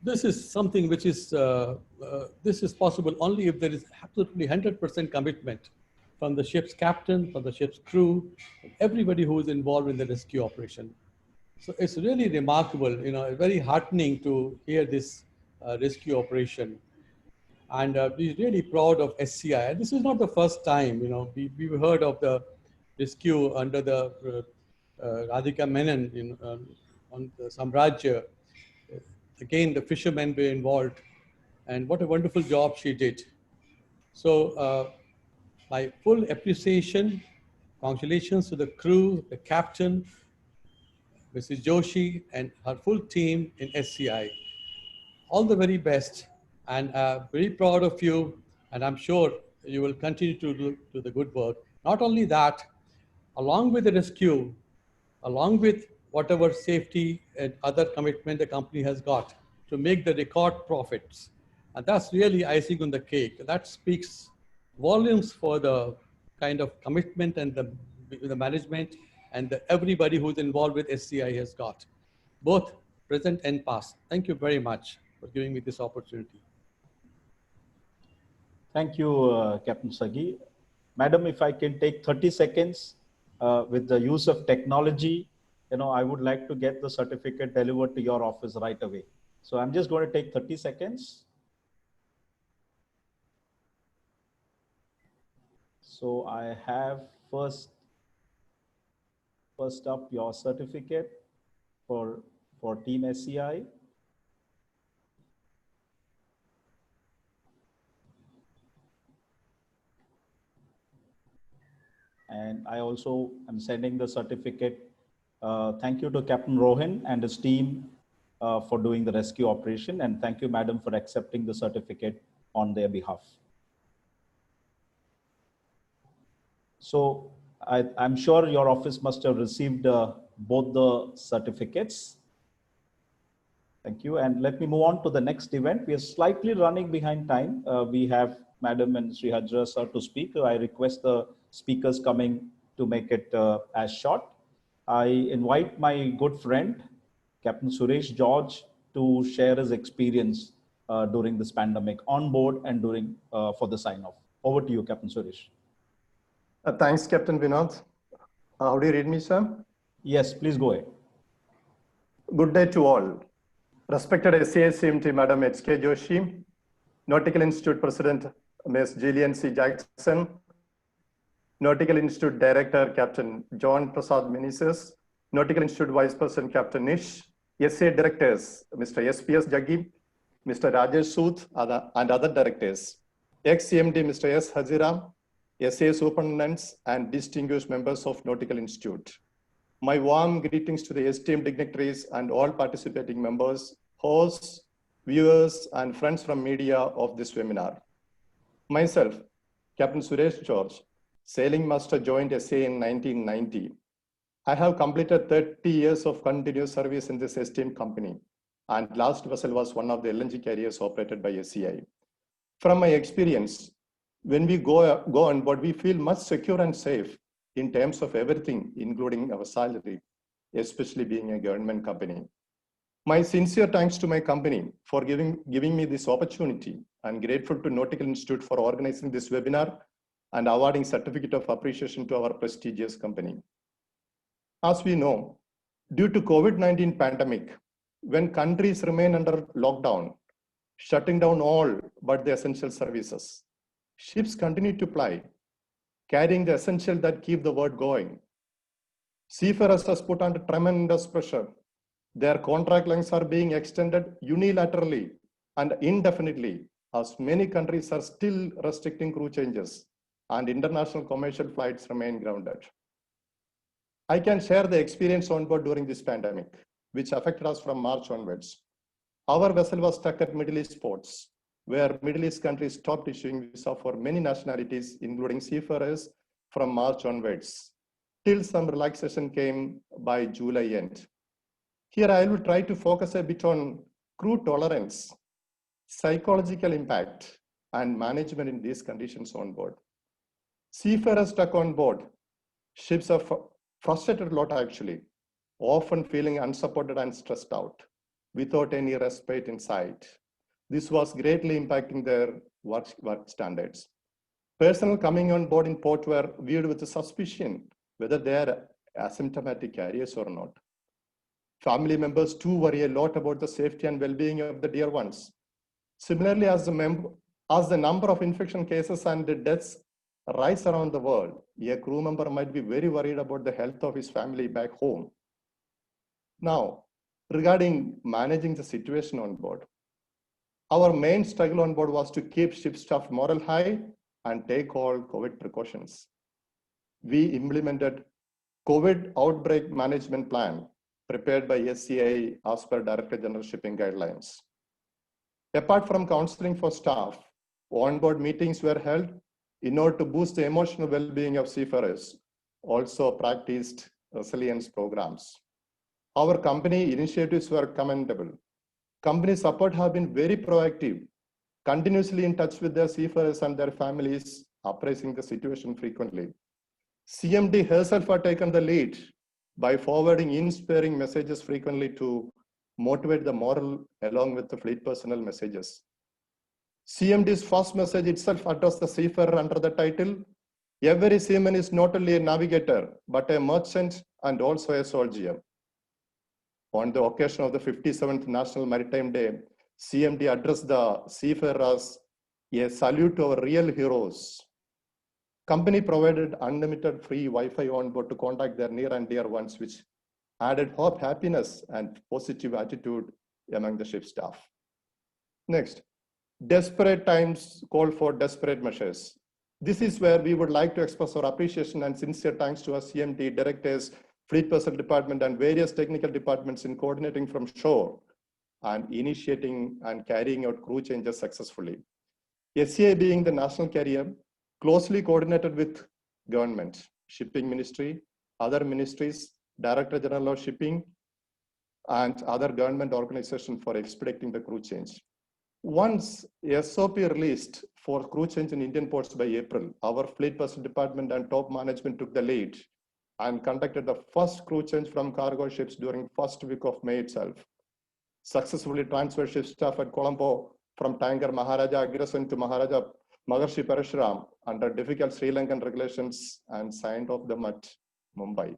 this is something which is, this is possible only if there is absolutely 100% commitment from the ship's captain, from the ship's crew, everybody who is involved in the rescue operation. So it's really remarkable, very heartening to hear this rescue operation. And we're really proud of SCI. And this is not the first time, we've heard of the rescue under the Radhika Menon on the Samrajya. Again, the fishermen were involved, and what a wonderful job she did. So my full appreciation, congratulations to the crew, the captain, Mrs. Joshi, and her full team in SCI. All the very best, and very proud of you, and I'm sure you will continue to do the good work. Not only that, along with the rescue, along with whatever safety and other commitment the company has got to make the record profits. And that's really icing on the cake. That speaks volumes for the kind of commitment and the management and everybody who's involved with SCI has got, both present and past. Thank you very much for giving me this opportunity. Thank you, Captain Sagi. Madam, if I can take 30 seconds with the use of technology, I would like to get the certificate delivered to your office right away. So I'm just going to take 30 seconds. So I have first up your certificate for Team SCI. And I also am sending the certificate. Thank you to Captain Rohan and his team for doing the rescue operation. And thank you, madam, for accepting the certificate on their behalf. So I'm sure your office must have received both the certificates. Thank you. And let me move on to the next event. We are slightly running behind time. We have Madam and Sri Hajra sir to speak. I request the speakers coming to make it as short. I invite my good friend, Captain Suresh George, to share his experience during this pandemic on board and during for the sign off. Over to you, Captain Suresh. Thanks, Captain Vinod. How do you read me, sir? Yes, please go ahead. Good day to all. Respected SCI CMT Madam K Joshi, Nautical Institute President Ms. Jillian C. Jackson, Nautical Institute Director Captain John Prasad Menezes, Nautical Institute Vice President Captain Nish, SCI Directors Mr. SPS Jaggi, Mr. Rajesh Sood, and other directors, ex-CMD Mr. S. Hazira, SCI Superintendents, and distinguished members of Nautical Institute. My warm greetings to the esteemed dignitaries and all participating members, hosts, viewers, and friends from media of this webinar. Myself, Captain Suresh George, Sailing Master, joined SCI in 1990. I have completed 30 years of continuous service in this esteemed company, and last vessel was one of the LNG carriers operated by SCI. From my experience, when we go on board, we feel much secure and safe in terms of everything, including our salary, especially being a government company. My sincere thanks to my company for giving me this opportunity, and grateful to Nautical Institute for organizing this webinar and awarding certificate of appreciation to our prestigious company. As we know, due to COVID-19 pandemic, when countries remain under lockdown, shutting down all but the essential services, ships continue to ply, carrying the essential that keep the world going. Seafarers are put under tremendous pressure. Their contract lengths are being extended unilaterally and indefinitely, as many countries are still restricting crew changes and international commercial flights remain grounded. I can share the experience on board during this pandemic, which affected us from March onwards. Our vessel was stuck at Middle East ports, where Middle East countries stopped issuing visa for many nationalities, including seafarers, from March onwards, till some relaxation came by July end. Here I will try to focus a bit on crew tolerance, psychological impact, and management in these conditions on board. Seafarers stuck on board, ships are frustrated a lot actually, often feeling unsupported and stressed out, without any respite in sight. This was greatly impacting their work standards. Personnel coming on board in port were viewed with suspicion whether they are asymptomatic carriers or not. Family members too worry a lot about the safety and well-being of the dear ones. Similarly, as the number of infection cases and the deaths rise around the world, a crew member might be very worried about the health of his family back home. Now, regarding managing the situation on board, our main struggle on board was to keep ship staff morale high and take all COVID precautions. We implemented COVID outbreak management plan prepared by SCI as per Director General Shipping Guidelines. Apart from counseling for staff, on-board meetings were held in order to boost the emotional well-being of seafarers, also practiced resilience programs. Our company initiatives were commendable. Company support have been very proactive, continuously in touch with their seafarers and their families, appraising the situation frequently. CMD herself had taken the lead by forwarding inspiring messages frequently to motivate the morale along with the fleet personnel messages. CMD's first message itself addressed the seafarer under the title, "Every seaman is not only a navigator, but a merchant and also a soldier." On the occasion of the 57th National Maritime Day, CMD addressed the seafarers, "A salute to our real heroes." Company provided unlimited free Wi-Fi on board to contact their near and dear ones, which added hope, happiness, and positive attitude among the ship staff. Next, desperate times call for desperate measures. This is where we would like to express our appreciation and sincere thanks to our CMT, directors, fleet personnel department, and various technical departments in coordinating from shore and initiating and carrying out crew changes successfully. SCI, being the national carrier, closely coordinated with government, shipping ministry, other ministries, Director General of Shipping, and other government organizations for expediting the crew change. Once SOP released for crew change in Indian ports by April, our fleet personnel department and top management took the lead and conducted the first crew change from cargo ships during first week of May itself. Successfully transferred ship staff at Colombo from tanker Maharaja Agrasen to Maharaja Maharshi Parashuram under difficult Sri Lankan regulations and signed off them at Mumbai.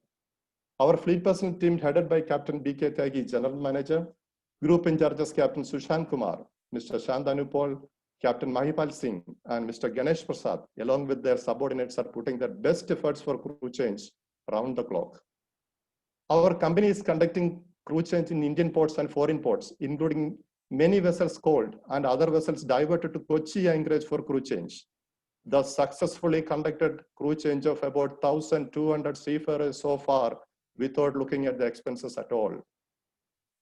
Our fleet personnel team headed by Captain B.K. Tyagi, General Manager, Group in charges Captain Sushant Kumar, Mr. Shantanupal, Captain Mahipal Singh, and Mr. Ganesh Prasad, along with their subordinates, are putting their best efforts for crew change round the clock. Our company is conducting crew change in Indian ports and foreign ports, including many vessels called and other vessels diverted to Kochi anchorage for crew change. The successfully conducted crew change of about 1,200 seafarers so far without looking at the expenses at all.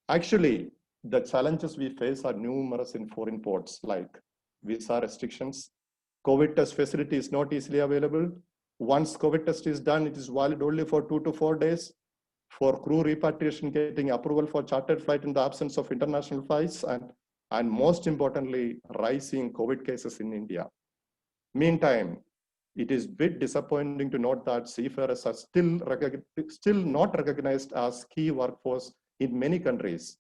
Actually, the challenges we face are numerous in foreign ports, like visa restrictions. COVID test facility is not easily available. Once COVID test is done, it is valid only for 2 to 4 days. For crew repatriation, getting approval for chartered flight in the absence of international flights, and most importantly, rising COVID cases in India. Meantime, it is a bit disappointing to note that seafarers are still not recognized as key workforce in many countries,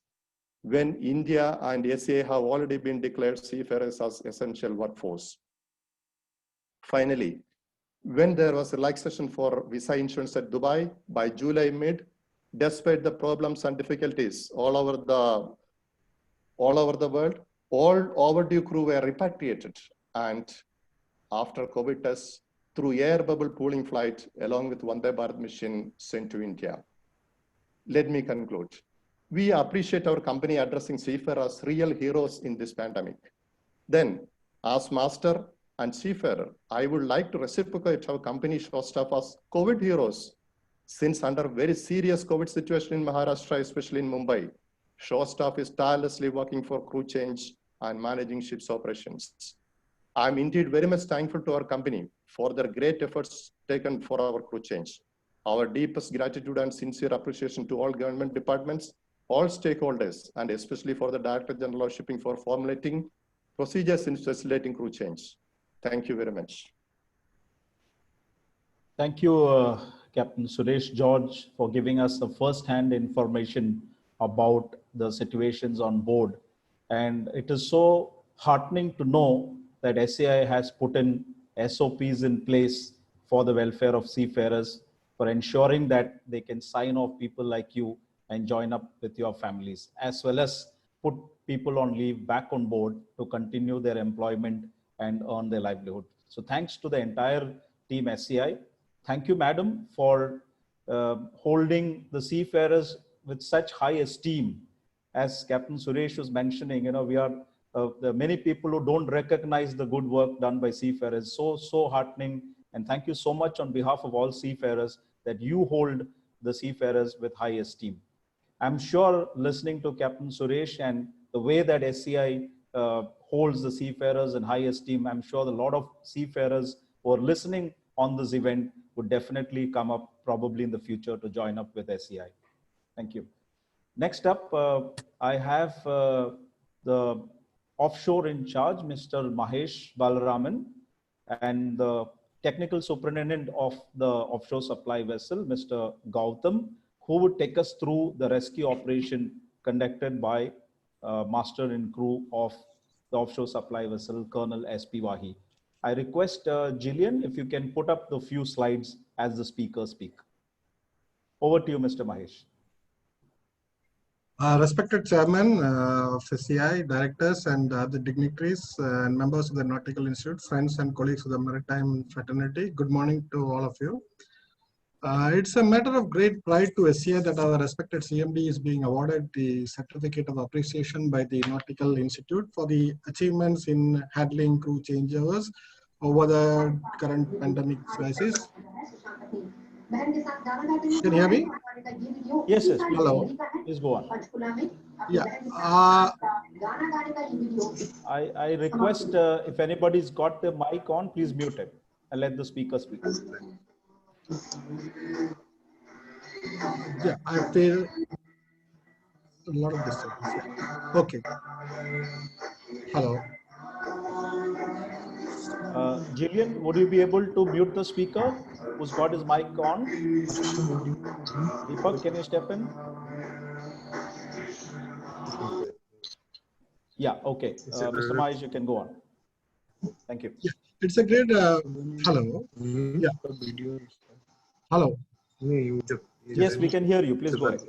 when India and SCI have already been declared seafarers as essential workforce. Finally, when there was relaxation for visa insurance at Dubai by July mid, despite the problems and difficulties all over the world, all overdue crew were repatriated, and after COVID tests, through air bubble pooling flight along with Vande Bharat mission sent to India. Let me conclude. We appreciate our company addressing seafarers as real heroes in this pandemic. Then, as master and seafarer, I would like to reciprocate our company shore staff as COVID heroes, since under very serious COVID situation in Maharashtra, especially in Mumbai, shore staff is tirelessly working for crew change and managing ships operations. I'm indeed very much thankful to our company for their great efforts taken for our crew change. Our deepest gratitude and sincere appreciation to all government departments, all stakeholders, and especially for the Director General of Shipping for formulating procedures in facilitating crew change. Thank you very much. Thank you, Captain Suresh George, for giving us the first-hand information about the situations on board. And it is so heartening to know that SCI has put in SOPs in place for the welfare of seafarers, for ensuring that they can sign off people like you and join up with your families, as well as put people on leave back on board to continue their employment and earn their livelihood. So thanks to the entire Team SCI. Thank you, madam, for holding the seafarers with such high esteem. As Captain Suresh was mentioning, we are there are many people who don't recognize the good work done by seafarers. So heartening. And thank you so much on behalf of all seafarers that you hold the seafarers with high esteem. I'm sure listening to Captain Suresh and the way that SCI holds the seafarers in high esteem, I'm sure a lot of seafarers who are listening on this event would definitely come up probably in the future to join up with SCI. Thank you. Next up, I have the offshore in charge, Mr. Mahesh Balaraman, and the technical superintendent of the offshore supply vessel, Mr. Gautam, who would take us through the rescue operation conducted by master and crew of the offshore supply vessel, Colonel S.P. Wahi. I request Jillian, if you can put up the few slides as the speakers speak. Over to you, Mr. Mahesh. Respected Chairman of SCI, directors and other dignitaries and members of the Nautical Institute, friends and colleagues of the Maritime Fraternity, good morning to all of you. It's a matter of great pride to SCI that our respected CMD is being awarded the Certificate of Appreciation by the Nautical Institute for the achievements in handling crew changeovers over the current pandemic crisis. Can you hear me? Yes, yes. Hello. Please go on. Yeah. I request if anybody's got the mic on, please mute it and let the speaker speak. Yeah, I feel a lot of disturbance. Yeah. Okay. Hello. Jillian, would you be able to mute the speaker who's got his mic on? Deepak, can you step in? Yeah, okay. Mr. Mahesh, you can go on. Thank you. Yeah, it's a great, hello. Yeah. Hello. Yes, we can hear you. Please go ahead.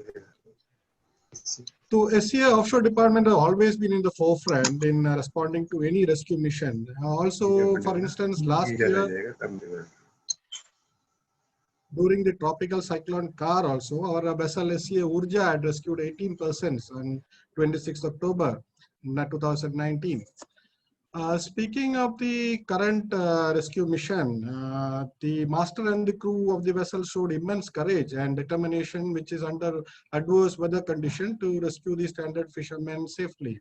So SCI Offshore Department has always been in the forefront in responding to any rescue mission. Also, for instance, last year, during the tropical cyclone Kar also, our vessel SCI Urja had rescued 18 persons on 26th October 2019. Speaking of the current rescue mission, the master and the crew of the vessel showed immense courage and determination, which is under adverse weather condition to rescue the stranded fishermen safely.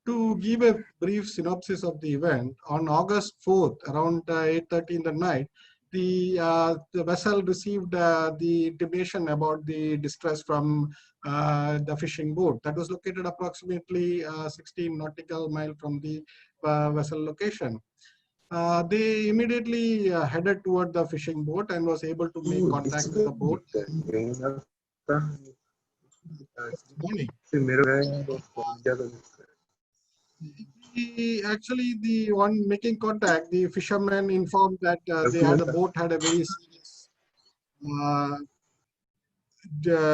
To give a brief synopsis of the event, on August 4th, around 8:30 in the night, the vessel received the intimation about the distress from the fishing boat that was located approximately 16 nautical mile from the vessel location. They immediately headed toward the fishing boat and was able to make contact with the boat. Actually, the one making contact, the fishermen informed that the boat had a very serious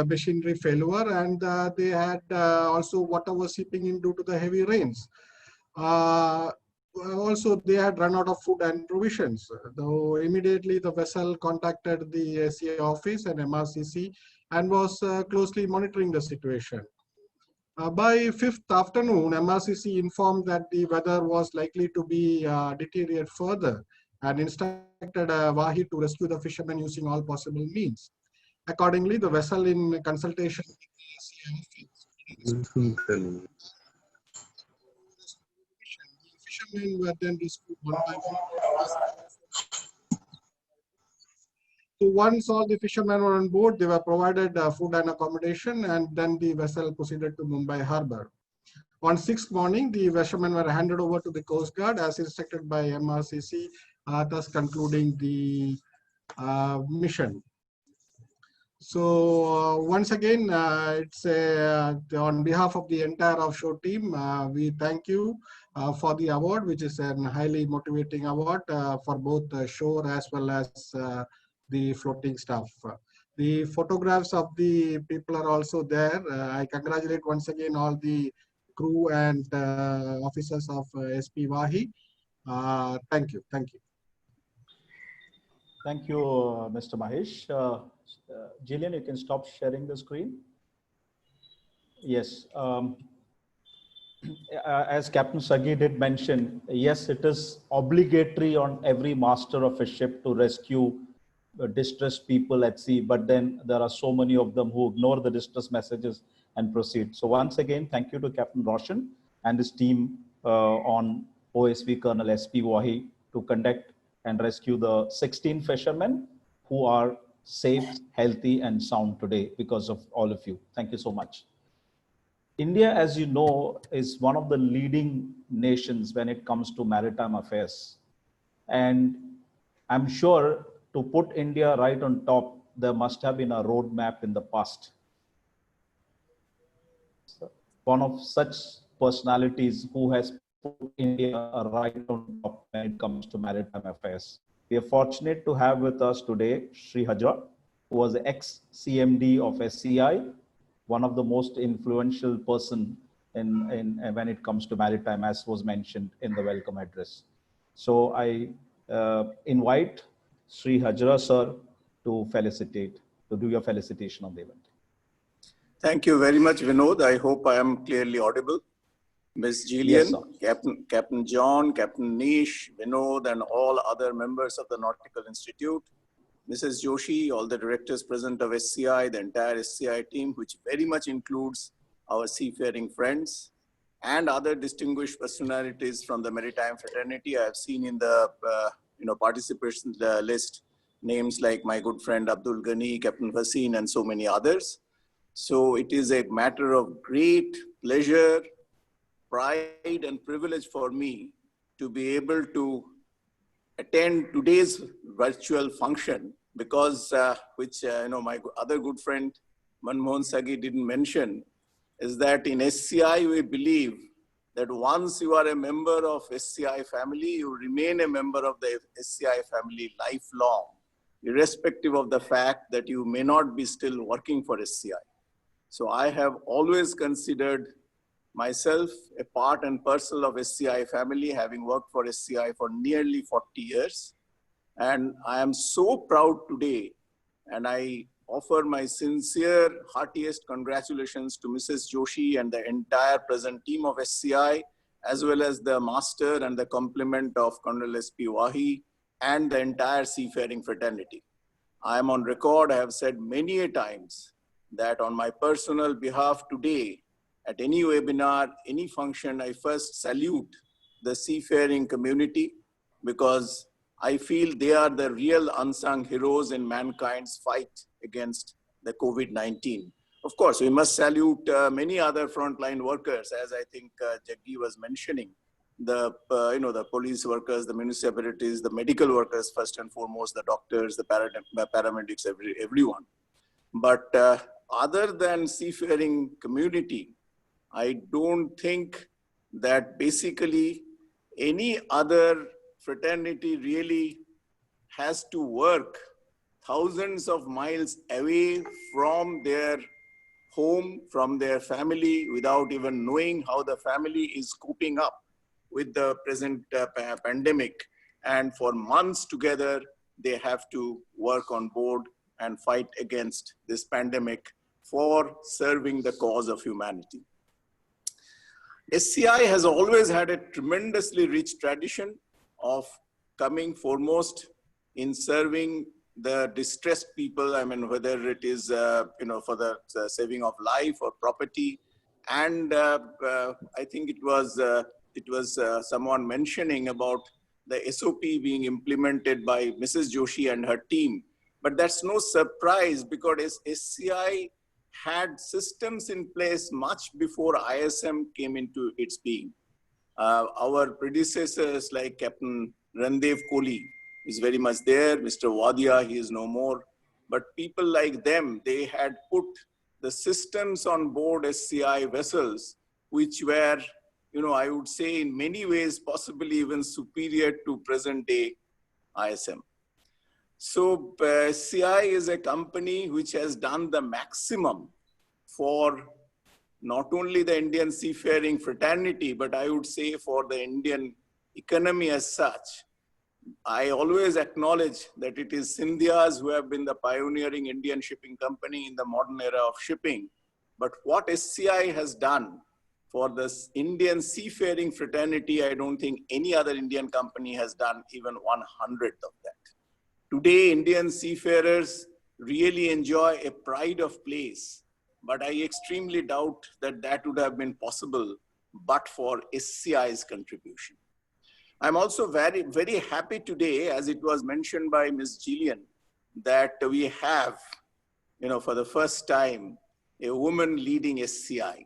machinery failure, and they had also water was seeping in due to the heavy rains. Also, they had run out of food and provisions. Though immediately the vessel contacted the SCI office and MRCC and was closely monitoring the situation. By 5th afternoon, MRCC informed that the weather was likely to be deteriorate further and instructed Wahi to rescue the fishermen using all possible means. Accordingly, the vessel, in consultation with the SCI office, fishermen were then rescued one by one. So once all the fishermen were on board, they were provided food and accommodation, and then the vessel proceeded to Mumbai Harbour. On 6th morning, the fishermen were handed over to the Coast Guard as instructed by MRCC, thus concluding the mission. So once again, it's on behalf of the entire offshore team, we thank you for the award, which is a highly motivating award for both the shore as well as the floating staff. The photographs of the people are also there. I congratulate once again all the crew and officers of SP Wahi. Thank you. Thank you. Thank you, Mr. Mahesh. Jillian, you can stop sharing the screen. Yes. As Captain Sagi did mention, yes, it is obligatory on every master of a ship to rescue distressed people at sea, but then there are so many of them who ignore the distress messages and proceed. So once again, thank you to Captain Roshan and his team on OSV Colonel SP Wahi to conduct and rescue the 16 fishermen who are safe, healthy, and sound today because of all of you. Thank you so much. India, as you know, is one of the leading nations when it comes to maritime affairs. And I'm sure to put India right on top, there must have been a roadmap in the past. One of such personalities who has put India right on top when it comes to maritime affairs. We are fortunate to have with us today Sri Hajar, who was the ex-CMD of SCI, one of the most influential person in when it comes to maritime, as was mentioned in the welcome address. So I invite Sri Hajra sir to do your felicitation of the event. Thank you very much, Vinod. I hope I am clearly audible. Ms. Jillian, Yes, Captain John, Captain Nish, Vinod, and all other members of the Nautical Institute, Mrs. Joshi, all the directors present of SCI, the entire SCI team, which very much includes our seafaring friends, and other distinguished personalities from the maritime fraternity. I have seen in the participants list names like my good friend Abdul Ghani, Captain Hasin, and so many others. So it is a matter of great pleasure, pride, and privilege for me to be able to attend today's virtual function, because which my other good friend Manmohan Sagi didn't mention, is that in SCI we believe that once you are a member of SCI family, you remain a member of the SCI family lifelong, irrespective of the fact that you may not be still working for SCI. So I have always considered myself a part and parcel of SCI family, having worked for SCI for nearly 40 years. And I am so proud today, and I offer my sincere, heartiest congratulations to Mrs. Joshi and the entire present team of SCI, as well as the master and the complement of Colonel SP Wahi and the entire seafaring fraternity. I am on record, I have said many a times that on my personal behalf today, at any webinar, any function, I first salute the seafaring community, because I feel they are the real unsung heroes in mankind's fight against the COVID-19. Of course, we must salute many other frontline workers, as I think Jaggi was mentioning, the police workers, the municipalities, the medical workers, first and foremost, the doctors, the paramedics, everyone. But other than seafaring community, I don't think that basically any other fraternity really has to work thousands of miles away from their home, from their family, without even knowing how the family is coping up with the present pandemic. And for months together, they have to work on board and fight against this pandemic for serving the cause of humanity. SCI has always had a tremendously rich tradition of coming foremost in serving the distressed people. I mean, whether it is, for the saving of life or property. And I think it was someone mentioning about the SOP being implemented by Mrs. Joshi and her team. But that's no surprise, because SCI had systems in place much before ISM came into its being. Our predecessors like Captain Randev Kohli is very much there. Mr. Wadia, he is no more. But people like them, they had put the systems on board SCI vessels, which were, I would say in many ways, possibly even superior to present day ISM. So SCI is a company which has done the maximum for not only the Indian seafaring fraternity, but I would say for the Indian economy as such. I always acknowledge that it is Scindias who have been the pioneering Indian shipping company in the modern era of shipping. But what SCI has done for this Indian seafaring fraternity, I don't think any other Indian company has done even 1/100th of that. Today, Indian seafarers really enjoy a pride of place, but I extremely doubt that that would have been possible but for SCI's contribution. I'm also very, very happy today, as it was mentioned by Ms. Jillian, that we have, for the first time, a woman leading SCI.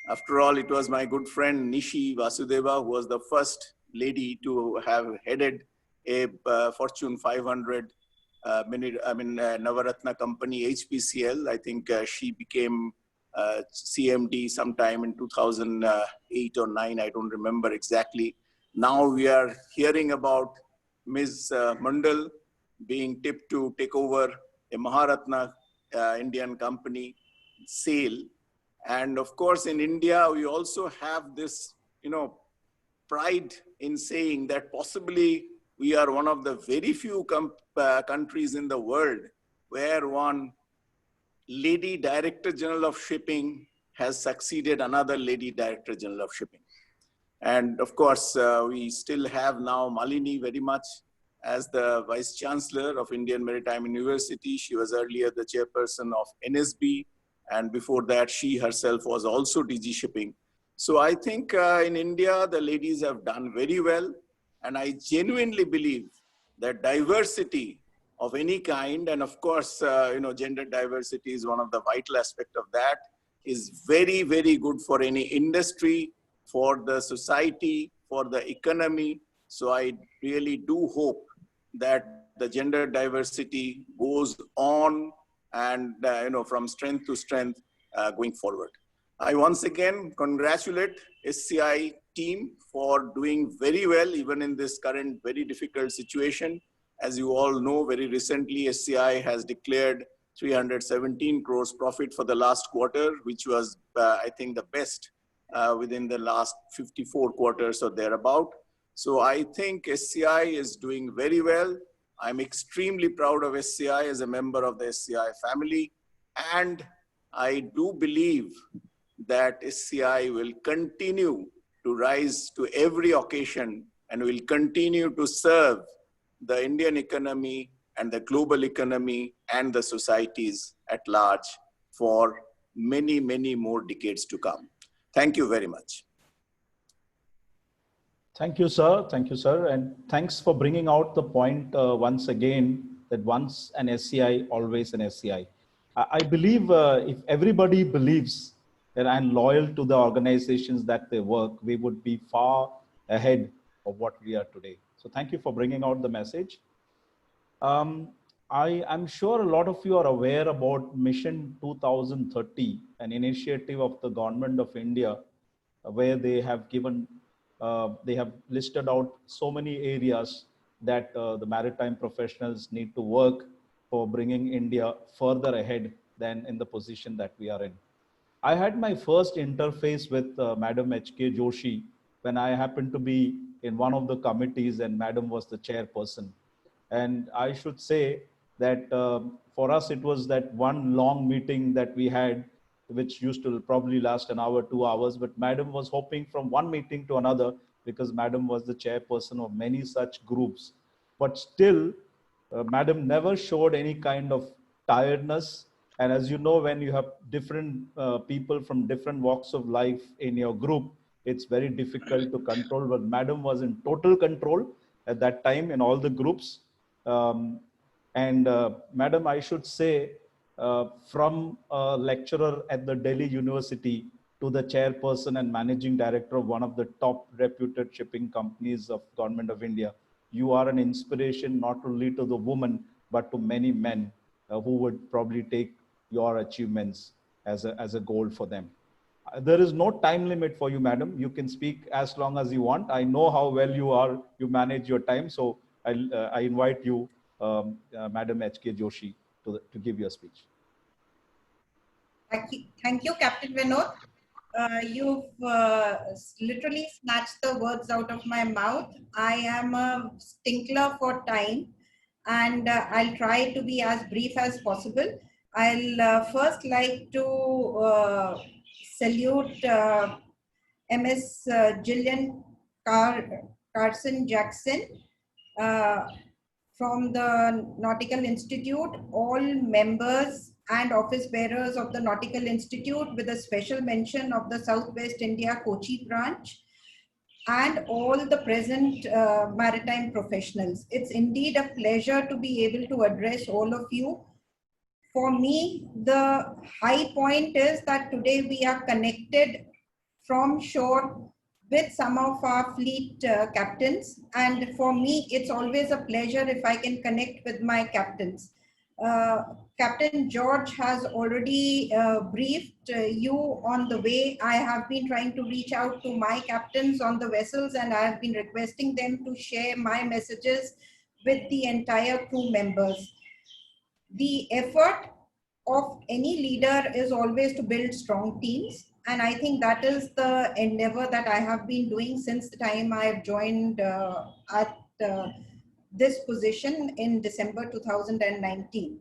After all, it was my good friend Nishi Vasudeva who was the first lady to have headed a Fortune 500 Navaratna company, HPCL. I think she became CMD sometime in 2008 or 9, I don't remember exactly. Now we are hearing about Ms. Mandal being tipped to take over a Maharatna Indian company, SAIL. And of course, in India, we also have this, pride in saying that possibly we are one of the very few countries in the world where one Lady Director General of Shipping has succeeded another Lady Director General of Shipping. And of course, we still have now Malini very much as the Vice Chancellor of Indian Maritime University. She was earlier the chairperson of NSB. And before that, she herself was also DG Shipping. So I think in India, the ladies have done very well. And I genuinely believe that diversity of any kind, and of course, gender diversity is one of the vital aspects of that, is very, very good for any industry, for the society, for the economy. So I really do hope that the gender diversity goes on and, from strength to strength going forward. I once again congratulate SCI team for doing very well, even in this current very difficult situation. As you all know, very recently, SCI has declared 317 crores profit for the last quarter, which was, I think, the best within the last 54 quarters or thereabout. So I think SCI is doing very well. I'm extremely proud of SCI as a member of the SCI family. And I do believe that SCI will continue to rise to every occasion and will continue to serve the Indian economy and the global economy and the societies at large for many, many more decades to come. Thank you very much. Thank you, sir. Thank you, sir. And thanks for bringing out the point once again, that once an SCI, always an SCI. I believe if everybody believes that I'm loyal to the organizations that they work, we would be far ahead of what we are today. So thank you for bringing out the message. I'm sure a lot of you are aware about Mission 2030, an initiative of the Government of India, where they have given, they have listed out so many areas that the maritime professionals need to work for bringing India further ahead than in the position that we are in. I had my first interface with Madam K Joshi when I happened to be in one of the committees and Madam was the chairperson. And I should say that for us, it was that one long meeting that we had, which used to probably last an hour, 2 hours, but Madam was hopping from one meeting to another because Madam was the chairperson of many such groups. But still, Madam never showed any kind of tiredness. And as you know, when you have different people from different walks of life in your group, it's very difficult to control. But Madam was in total control at that time in all the groups. Madam, I should say, from a lecturer at the Delhi University to the chairperson and managing director of one of the top reputed shipping companies of Government of India, you are an inspiration not only to the women, but to many men who would probably take your achievements as a goal for them. There is no time limit for you, Madam. You can speak as long as you want. I know how well you manage your time. So I invite you, Madam K Joshi, to give your speech. Thank you, Captain Vinod. You've literally snatched the words out of my mouth. I am a stickler for time, and I'll try to be as brief as possible. I'll first like to salute MS Jillian Carson-Jackson from the Nautical Institute, all members and office bearers of the Nautical Institute, with a special mention of the Southwest India Kochi branch, and all the present maritime professionals. It's indeed a pleasure to be able to address all of you. For me, the high point is that today we are connected from shore with some of our fleet captains. And for me, it's always a pleasure if I can connect with my captains. Captain George has already briefed you on the way. I have been trying to reach out to my captains on the vessels, and I have been requesting them to share my messages with the entire crew members. The effort of any leader is always to build strong teams. And I think that is the endeavor that I have been doing since the time I have joined at this position in December 2019.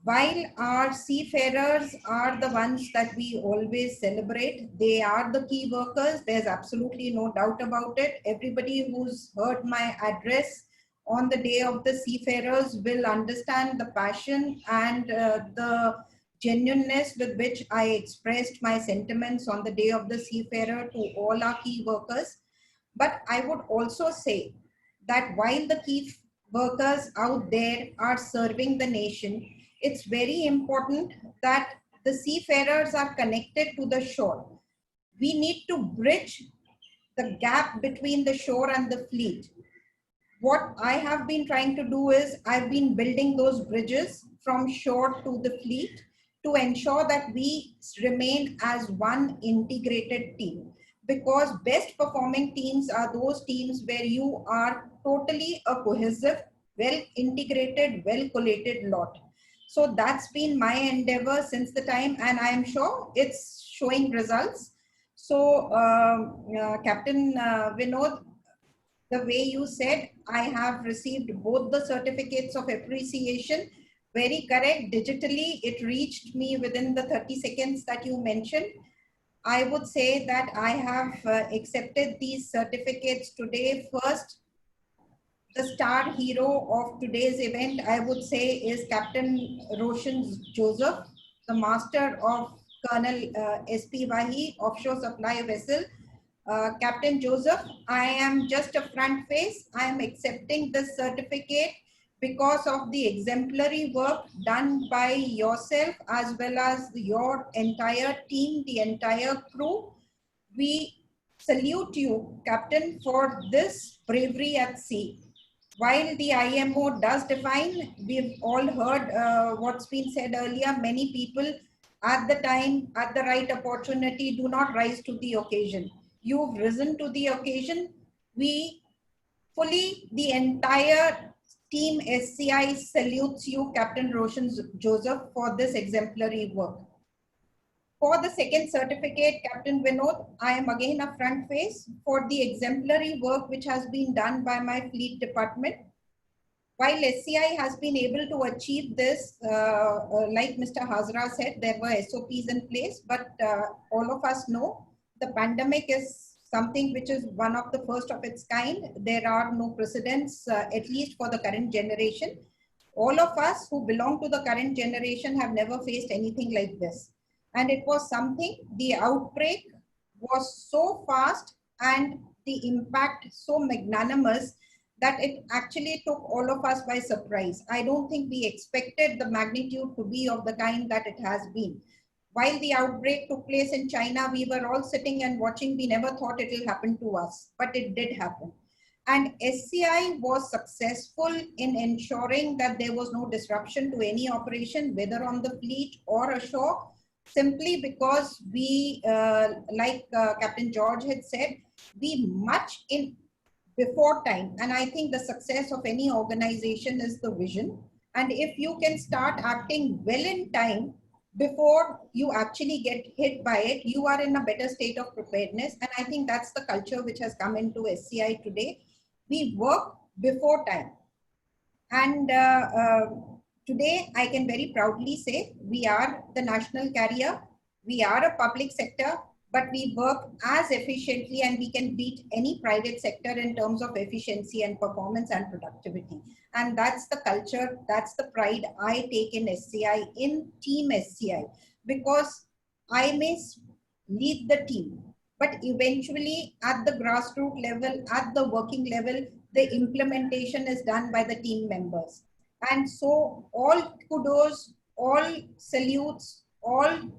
While our seafarers are the ones that we always celebrate, they are the key workers. There's absolutely no doubt about it. Everybody who's heard my address on the Day of the Seafarers will understand the passion and the genuineness with which I expressed my sentiments on the Day of the Seafarer to all our key workers. But I would also say that while the key workers out there are serving the nation, it's very important that the seafarers are connected to the shore. We need to bridge the gap between the shore and the fleet. What I have been trying to do is I've been building those bridges from shore to the fleet to ensure that we remain as one integrated team. Because best performing teams are those teams where you are totally a cohesive, well integrated, well collated lot. So that's been my endeavor since the time, and I am sure it's showing results. So Captain Vinod, the way you said, I have received both the certificates of appreciation. Very correct. Digitally, it reached me within the 30 seconds that you mentioned. I would say that I have accepted these certificates today. First, the star hero of today's event, I would say, is Captain Roshan Joseph, the master of Colonel SP Wahi, offshore supply vessel. Captain Joseph, I am just a front face. I am accepting this certificate because of the exemplary work done by yourself as well as your entire team, the entire crew. We salute you, Captain, for this bravery at sea. While the IMO does define, we've all heard what's been said earlier, many people at the time, at the right opportunity, do not rise to the occasion. You've risen to the occasion. We fully, the entire Team SCI salutes you, Captain Roshan Joseph, for this exemplary work. For the second certificate, Captain Vinod, I am again a front face for the exemplary work which has been done by my fleet department. While SCI has been able to achieve this, like Mr. Hazra said, there were SOPs in place, but all of us know the pandemic is something which is one of the first of its kind. There are no precedents, at least for the current generation. All of us who belong to the current generation have never faced anything like this. And it was something, the outbreak was so fast and the impact so magnanimous that it actually took all of us by surprise. I don't think we expected the magnitude to be of the kind that it has been. While the outbreak took place in China, we were all sitting and watching. We never thought it will happen to us, but it did happen. And SCI was successful in ensuring that there was no disruption to any operation, whether on the fleet or ashore, simply because we, like Captain George had said, we much in before time. And I think the success of any organization is the vision. And if you can start acting well in time, before you actually get hit by it, you are in a better state of preparedness. And I think that's the culture which has come into SCI today. We work before time. And today, I can very proudly say we are the national carrier. We are a public sector, but we work as efficiently and we can beat any private sector in terms of efficiency and performance and productivity. And that's the culture, that's the pride I take in SCI, in Team SCI, because I may lead the team, but eventually at the grassroots level, at the working level, the implementation is done by the team members. And so all kudos, all salutes, all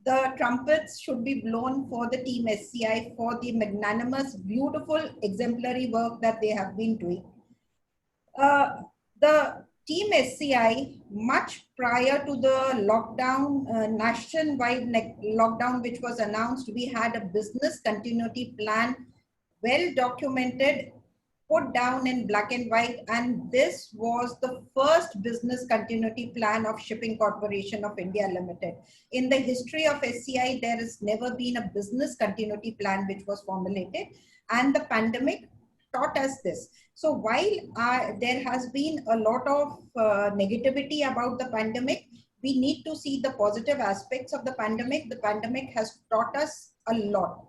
the trumpets should be blown for the Team SCI for the magnanimous, beautiful, exemplary work that they have been doing. The Team SCI, much prior to the lockdown, nationwide lockdown which was announced, we had a business continuity plan, well documented, put down in black and white, and this was the first business continuity plan of Shipping Corporation of India Limited. In the history of SCI, there has never been a business continuity plan which was formulated, and the pandemic taught us this. So while there has been a lot of negativity about the pandemic, we need to see the positive aspects of the pandemic. The pandemic has taught us a lot,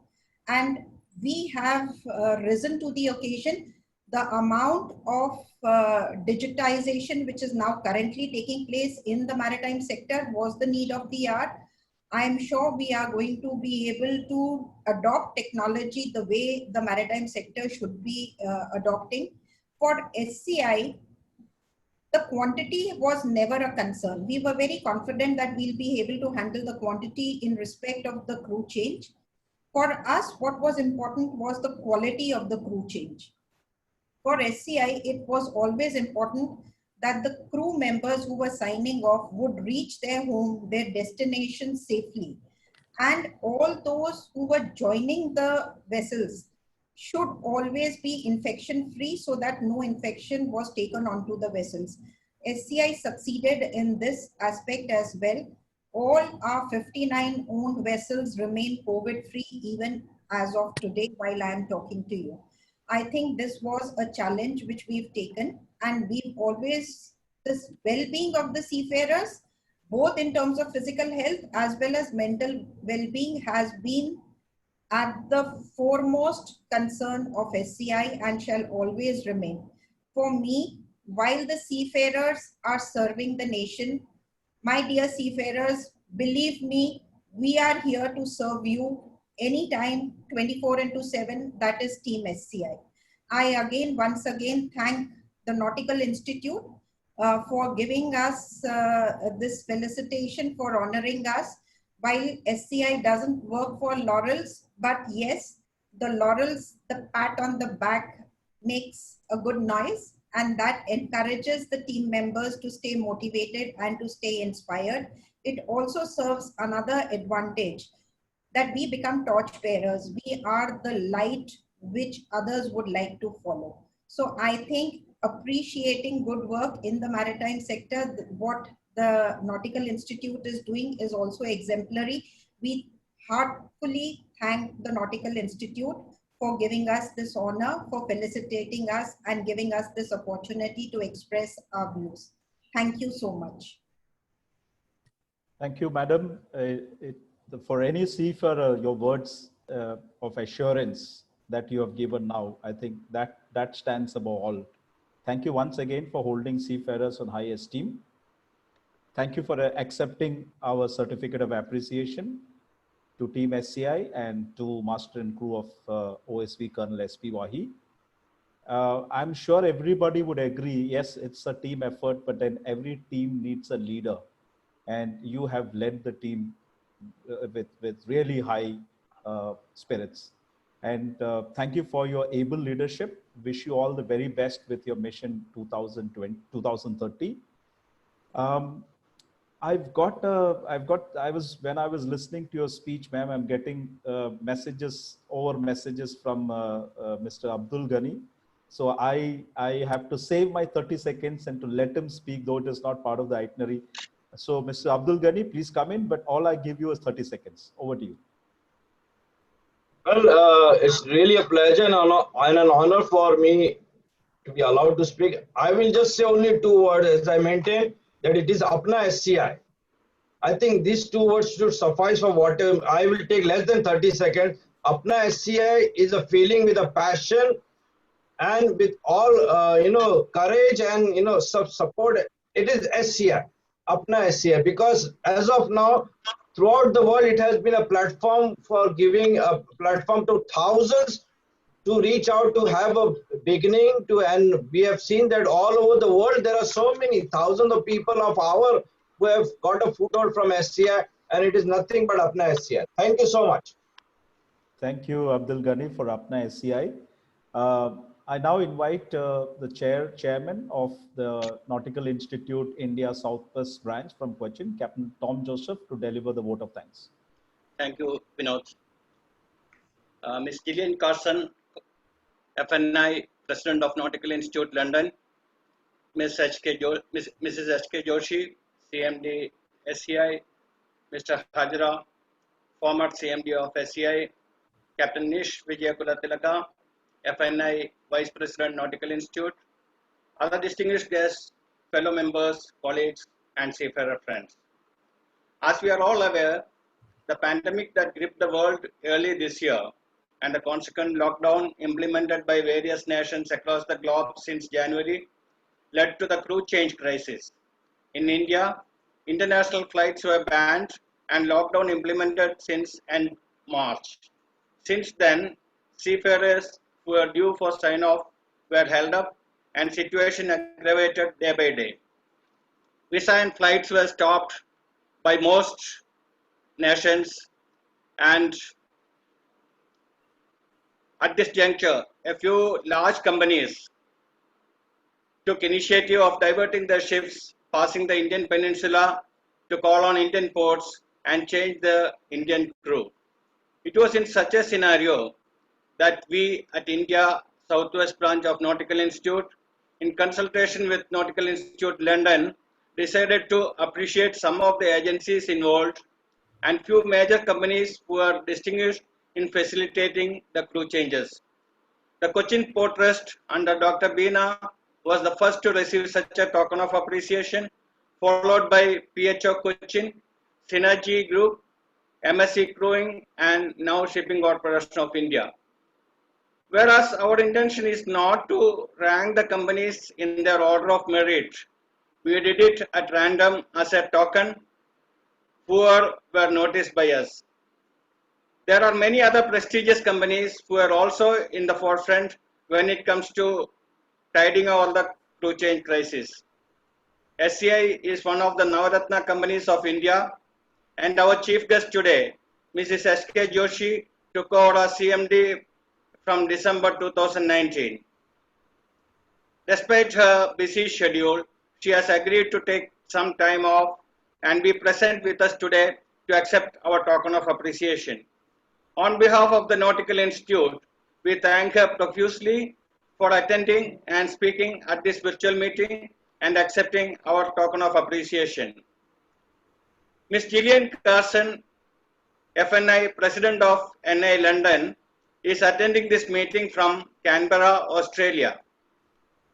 and we have risen to the occasion. The amount of digitization which is now currently taking place in the maritime sector was the need of the hour. I'm sure we are going to be able to adopt technology the way the maritime sector should be adopting. For SCI, the quantity was never a concern. We were very confident that we'll be able to handle the quantity in respect of the crew change. For us, what was important was the quality of the crew change. For SCI, it was always important that the crew members who were signing off would reach their home, their destination safely. And all those who were joining the vessels should always be infection free so that no infection was taken onto the vessels. SCI succeeded in this aspect as well. All our 59 owned vessels remain COVID free even as of today while I am talking to you. I think this was a challenge which we've taken, and we've always, this well-being of the seafarers, both in terms of physical health as well as mental well-being, has been at the foremost concern of SCI and shall always remain. For me, while the seafarers are serving the nation, my dear seafarers, believe me, we are here to serve you anytime, 24/7, that is Team SCI. I once again thank the Nautical Institute for giving us this felicitation, for honoring us. While SCI doesn't work for laurels, but yes, the laurels, the pat on the back makes a good noise, and that encourages the team members to stay motivated and to stay inspired. It also serves another advantage, that we become torch bearers. We are the light which others would like to follow. So I think appreciating good work in the maritime sector, what the Nautical Institute is doing is also exemplary. We heartfully thank the Nautical Institute for giving us this honor, for felicitating us and giving us this opportunity to express our views. Thank you so much. Thank you, madam. For any seafarer, your words of assurance that you have given now, I think that stands above all. Thank you once again for holding seafarers on high esteem. Thank you for accepting our certificate of appreciation to Team SCI and to Master and Crew of OSV Colonel SP Wahi. I'm sure everybody would agree, yes, it's a team effort, but then every team needs a leader. And you have led the team with really high spirits. And thank you for your able leadership. Wish you all the very best with your mission 2030. When I was listening to your speech, ma'am, I'm getting messages from Mr. Abdul Ghani. So I have to save my 30 seconds and to let him speak, though it is not part of the itinerary. So Mr. Abdul Ghani, please come in, but all I give you is 30 seconds. Over to you. Well, it's really a pleasure and an honor for me to be allowed to speak. I will just say only 2 words, as I maintain that it is Apna SCI. I think these 2 words should suffice for whatever. I will take less than 30 seconds. Apna SCI is a feeling with a passion and with all courage and support. It is SCI, Apna SCI, because as of now, throughout the world, it has been a platform for giving a platform to thousands to reach out, to have a beginning to, and we have seen that all over the world, there are so many thousands of people of our who have got a foothold from SCI, and it is nothing but Apna SCI. Thank you so much. Thank you, Abdul Ghani, for Apna SCI. I now invite the chairman of the Nautical Institute India Southwest Branch from Cochin, Captain Tom Joseph, to deliver the vote of thanks. Thank you, Vinod. Ms. Jillian Carson, FNI President of Nautical Institute, London, Mrs. HK Joshi, CMD SCI, Mr. Hajra, former CMD of SCI, Captain Nish Vijayakulatilaka, FNI Vice President, Nautical Institute, other distinguished guests, fellow members, colleagues, and seafarer friends. As we are all aware, the pandemic that gripped the world early this year and the consequent lockdown implemented by various nations across the globe since January led to the crew change crisis. In India, international flights were banned and lockdown implemented since end March. Since then, seafarers who were due for sign-off were held up and situation aggravated day by day. Visa and flights were stopped by most nations, and at this juncture, a few large companies took initiative of diverting their ships passing the Indian peninsula to call on Indian ports and change the Indian crew. It was in such a scenario that we at India Southwest branch of Nautical Institute, in consultation with Nautical Institute London, decided to appreciate some of the agencies involved and few major companies who are distinguished in facilitating the crew changes. The Cochin Port Trust under Dr. Beena was the first to receive such a token of appreciation, followed by PHO Cochin, Synergy Group, MSC Crewing, and now Shipping Corporation of India. Whereas our intention is not to rank the companies in their order of merit, we did it at random as a token who were noticed by us. There are many other prestigious companies who are also in the forefront when it comes to tiding over the crew change crisis. SCI is one of the Navaratna companies of India, and our chief guest today, Mrs. SK Joshi, took over as CMD from December 2019. Despite her busy schedule, she has agreed to take some time off and be present with us today to accept our token of appreciation. On behalf of the Nautical Institute, we thank her profusely for attending and speaking at this virtual meeting and accepting our token of appreciation. Ms. Jillian Carson, FNI President of NI London, is attending this meeting from Canberra, Australia.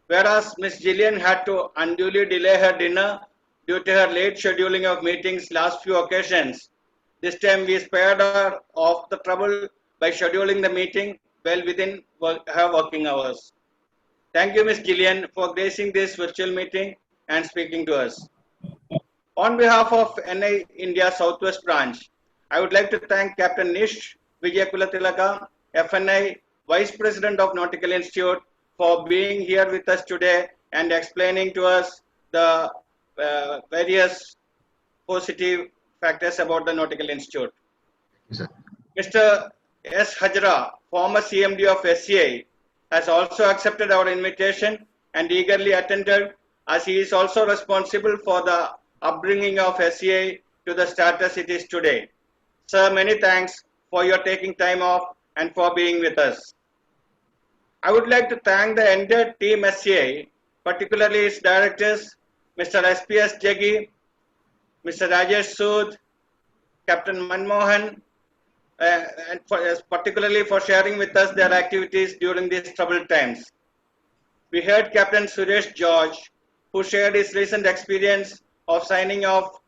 Whereas Ms. Jillian had to unduly delay her dinner due to her late scheduling of meetings last few occasions, this time we spared her of the trouble by scheduling the meeting well within her working hours. Thank you, Ms. Jillian, for gracing this virtual meeting and speaking to us. On behalf of NI India Southwest Branch, I would like to thank Captain Nish Vijayakulatilaka, FNI Vice President of Nautical Institute, for being here with us today and explaining to us the various positive factors about the Nautical Institute. Yes, Mr. S. Hajra, former CMD of SCI, has also accepted our invitation and eagerly attended, as he is also responsible for the upbringing of SCI to the status it is today. Sir, many thanks for your taking time off and for being with us. I would like to thank the entire Team SCI, particularly its directors, Mr. SPS Jaggi, Mr. Rajesh Sood, Captain Manmohan, and particularly for sharing with us their activities during these troubled times. We heard Captain Suresh George, who shared his recent experience of signing off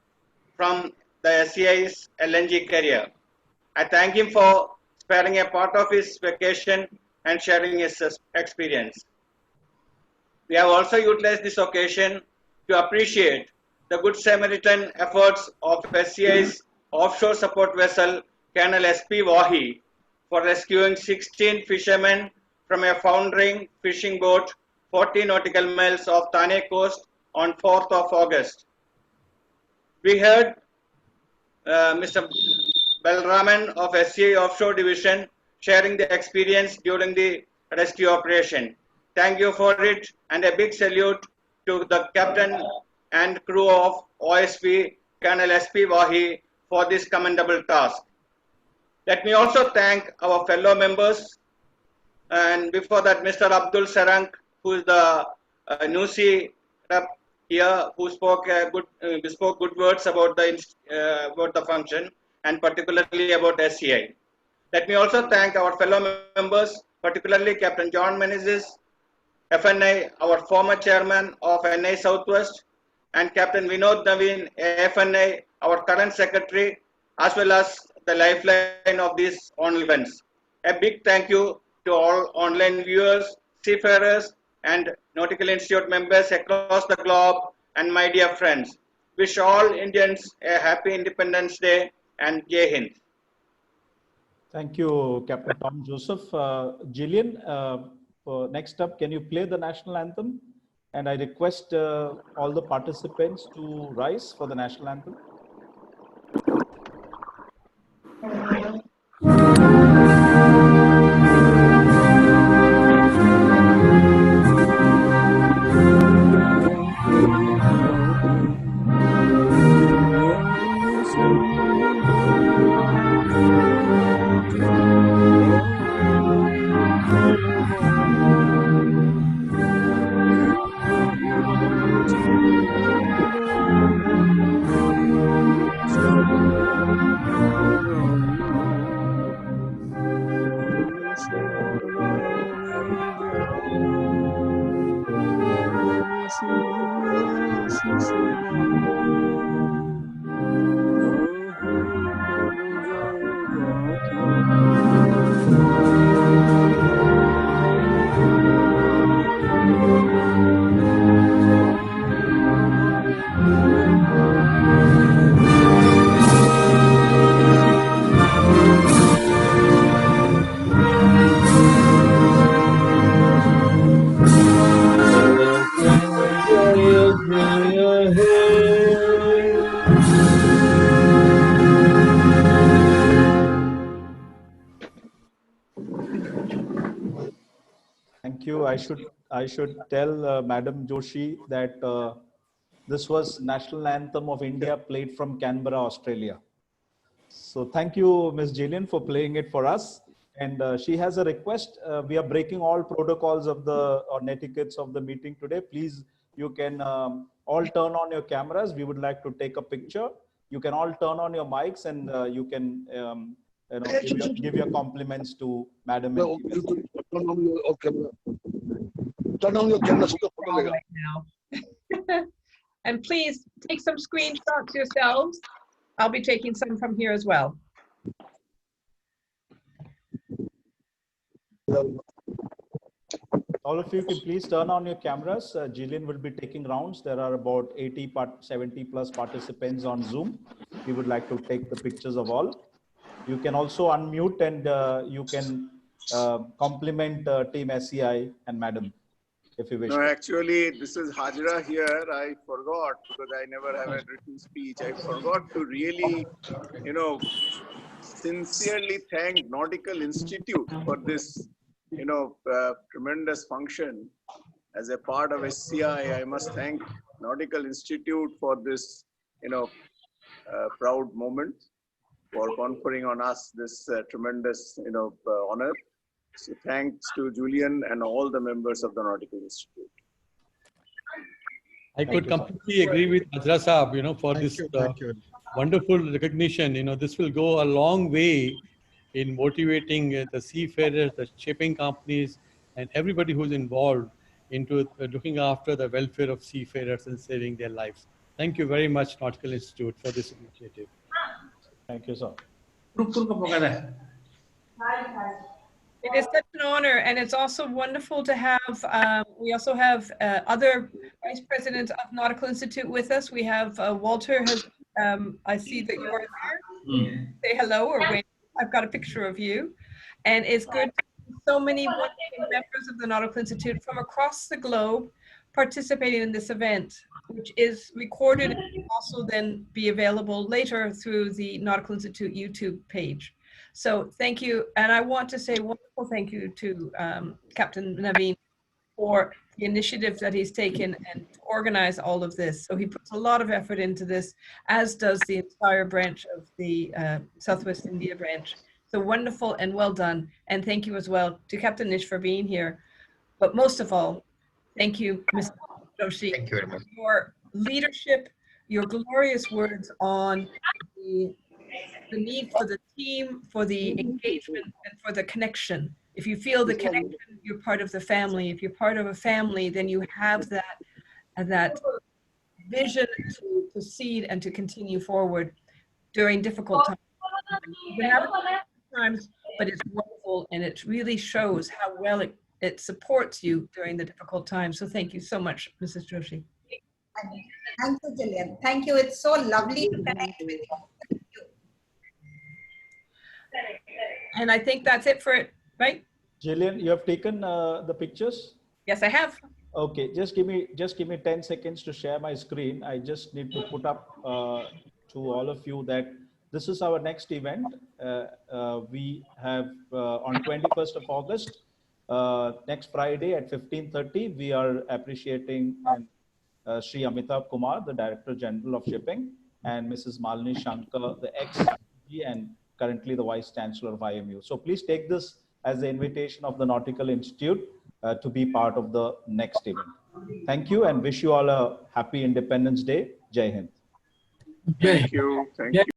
from the SCI's LNG career. I thank him for sparing a part of his vacation and sharing his experience. We have also utilized this occasion to appreciate the Good Samaritan efforts of SCI's offshore support vessel, Colonel SP Wahi, for rescuing 16 fishermen from a foundering fishing boat 40 nautical miles off Thane coast on 4th of August. We heard Mr. Balraman of SCI Offshore Division sharing the experience during the rescue operation. Thank you for it, and a big salute to the captain and crew of OSV, Colonel SP Wahi, for this commendable task. Let me also thank our fellow members And before that, Mr. Abdul Sarang, who is the NUSI rep here, who spoke good words about the function and particularly about SCI. Let me also thank our fellow members, particularly Captain John Menezes FNI, our former chairman of NI Southwest, and Captain Vinod Naveen FNI, our current secretary, as well as the lifeline of these online events. A big thank you to all online viewers, seafarers, and Nautical Institute members across the globe, and my dear friends. Wish all Indians a happy Independence Day and Jai Hind. Thank you, Captain Tom Joseph. Jillian, next up, can you play the national anthem? And I request all the participants to rise for the national anthem. Thank you. I should tell Madam Joshi that this was National Anthem of India played from Canberra, Australia. So thank you, Ms. Jillian, for playing it for us. And she has a request. We are breaking all protocols of or etiquettes of the meeting today. Please, you can all turn on your cameras. We would like to take a picture. You can all turn on your mics, and you can give your compliments to Madam. Turn on your camera. Right now. And please take some screenshots yourselves. I'll be taking some from here as well. All of you can please turn on your cameras. Jillian will be taking rounds. There are about 70 plus participants on Zoom. We would like to take the pictures of all. You can also unmute and you can compliment Team SCI and Madam, if you wish. No, actually, this is Hajra here. I forgot, because I never have a written speech. I forgot to really, sincerely thank Nautical Institute for this, tremendous function. As a part of SCI, I must thank Nautical Institute for this, proud moment, for conferring on us this tremendous, honor. So thanks to Julian and all the members of the Nautical Institute. I could completely agree with Hajra Saab, for this wonderful recognition. This will go a long way in motivating the seafarers, the shipping companies, and everybody who's involved into looking after the welfare of seafarers and saving their lives. Thank you very much, Nautical Institute, for this initiative. Thank you, sir. It is such an honor, and it's also wonderful to have, we also have other vice presidents of Nautical Institute with us. We have Walter, I see that you're there. Say hello, or wait, I've got a picture of you. And it's good to see so many wonderful members of the Nautical Institute from across the globe participating in this event, which is recorded and will also then be available later through the Nautical Institute YouTube page. So thank you. And I want to say a wonderful thank you to Captain Naveen for the initiative that he's taken and to organize all of this. So he puts a lot of effort into this, as does the entire branch of the Southwest India branch. So wonderful and well done. And thank you as well to Captain Nish for being here. But most of all, thank you, Mr. Joshi, Thank you very much. for your leadership, your glorious words on the need for the team, for the engagement, and for the connection. If you feel the connection, you're part of the family. If you're part of a family, then you have that vision to proceed and to continue forward during difficult times. You can have it times, but it's wonderful, and it really shows how well it supports you during the difficult times. So thank you so much, Mrs. Joshi. Thank you, Jillian. Thank you. It's so lovely to connect with you. Thank you. And I think that's it for it, right? Jillian, you have taken the pictures? Yes, I have. Okay, just give me 10 seconds to share my screen. I just need to put up to all of you that this is our next event. We have on 21st of August, next Friday at 15:30, we are appreciating Sri Amitabh Kumar, the Director General of Shipping, and Mrs. Malini Shankar, the ex-DG and currently the Vice Chancellor of IMU. So please take this as the invitation of the Nautical Institute to be part of the next event. Thank you and wish you all a happy Independence Day. Jai Hind. Thank you. Thank you.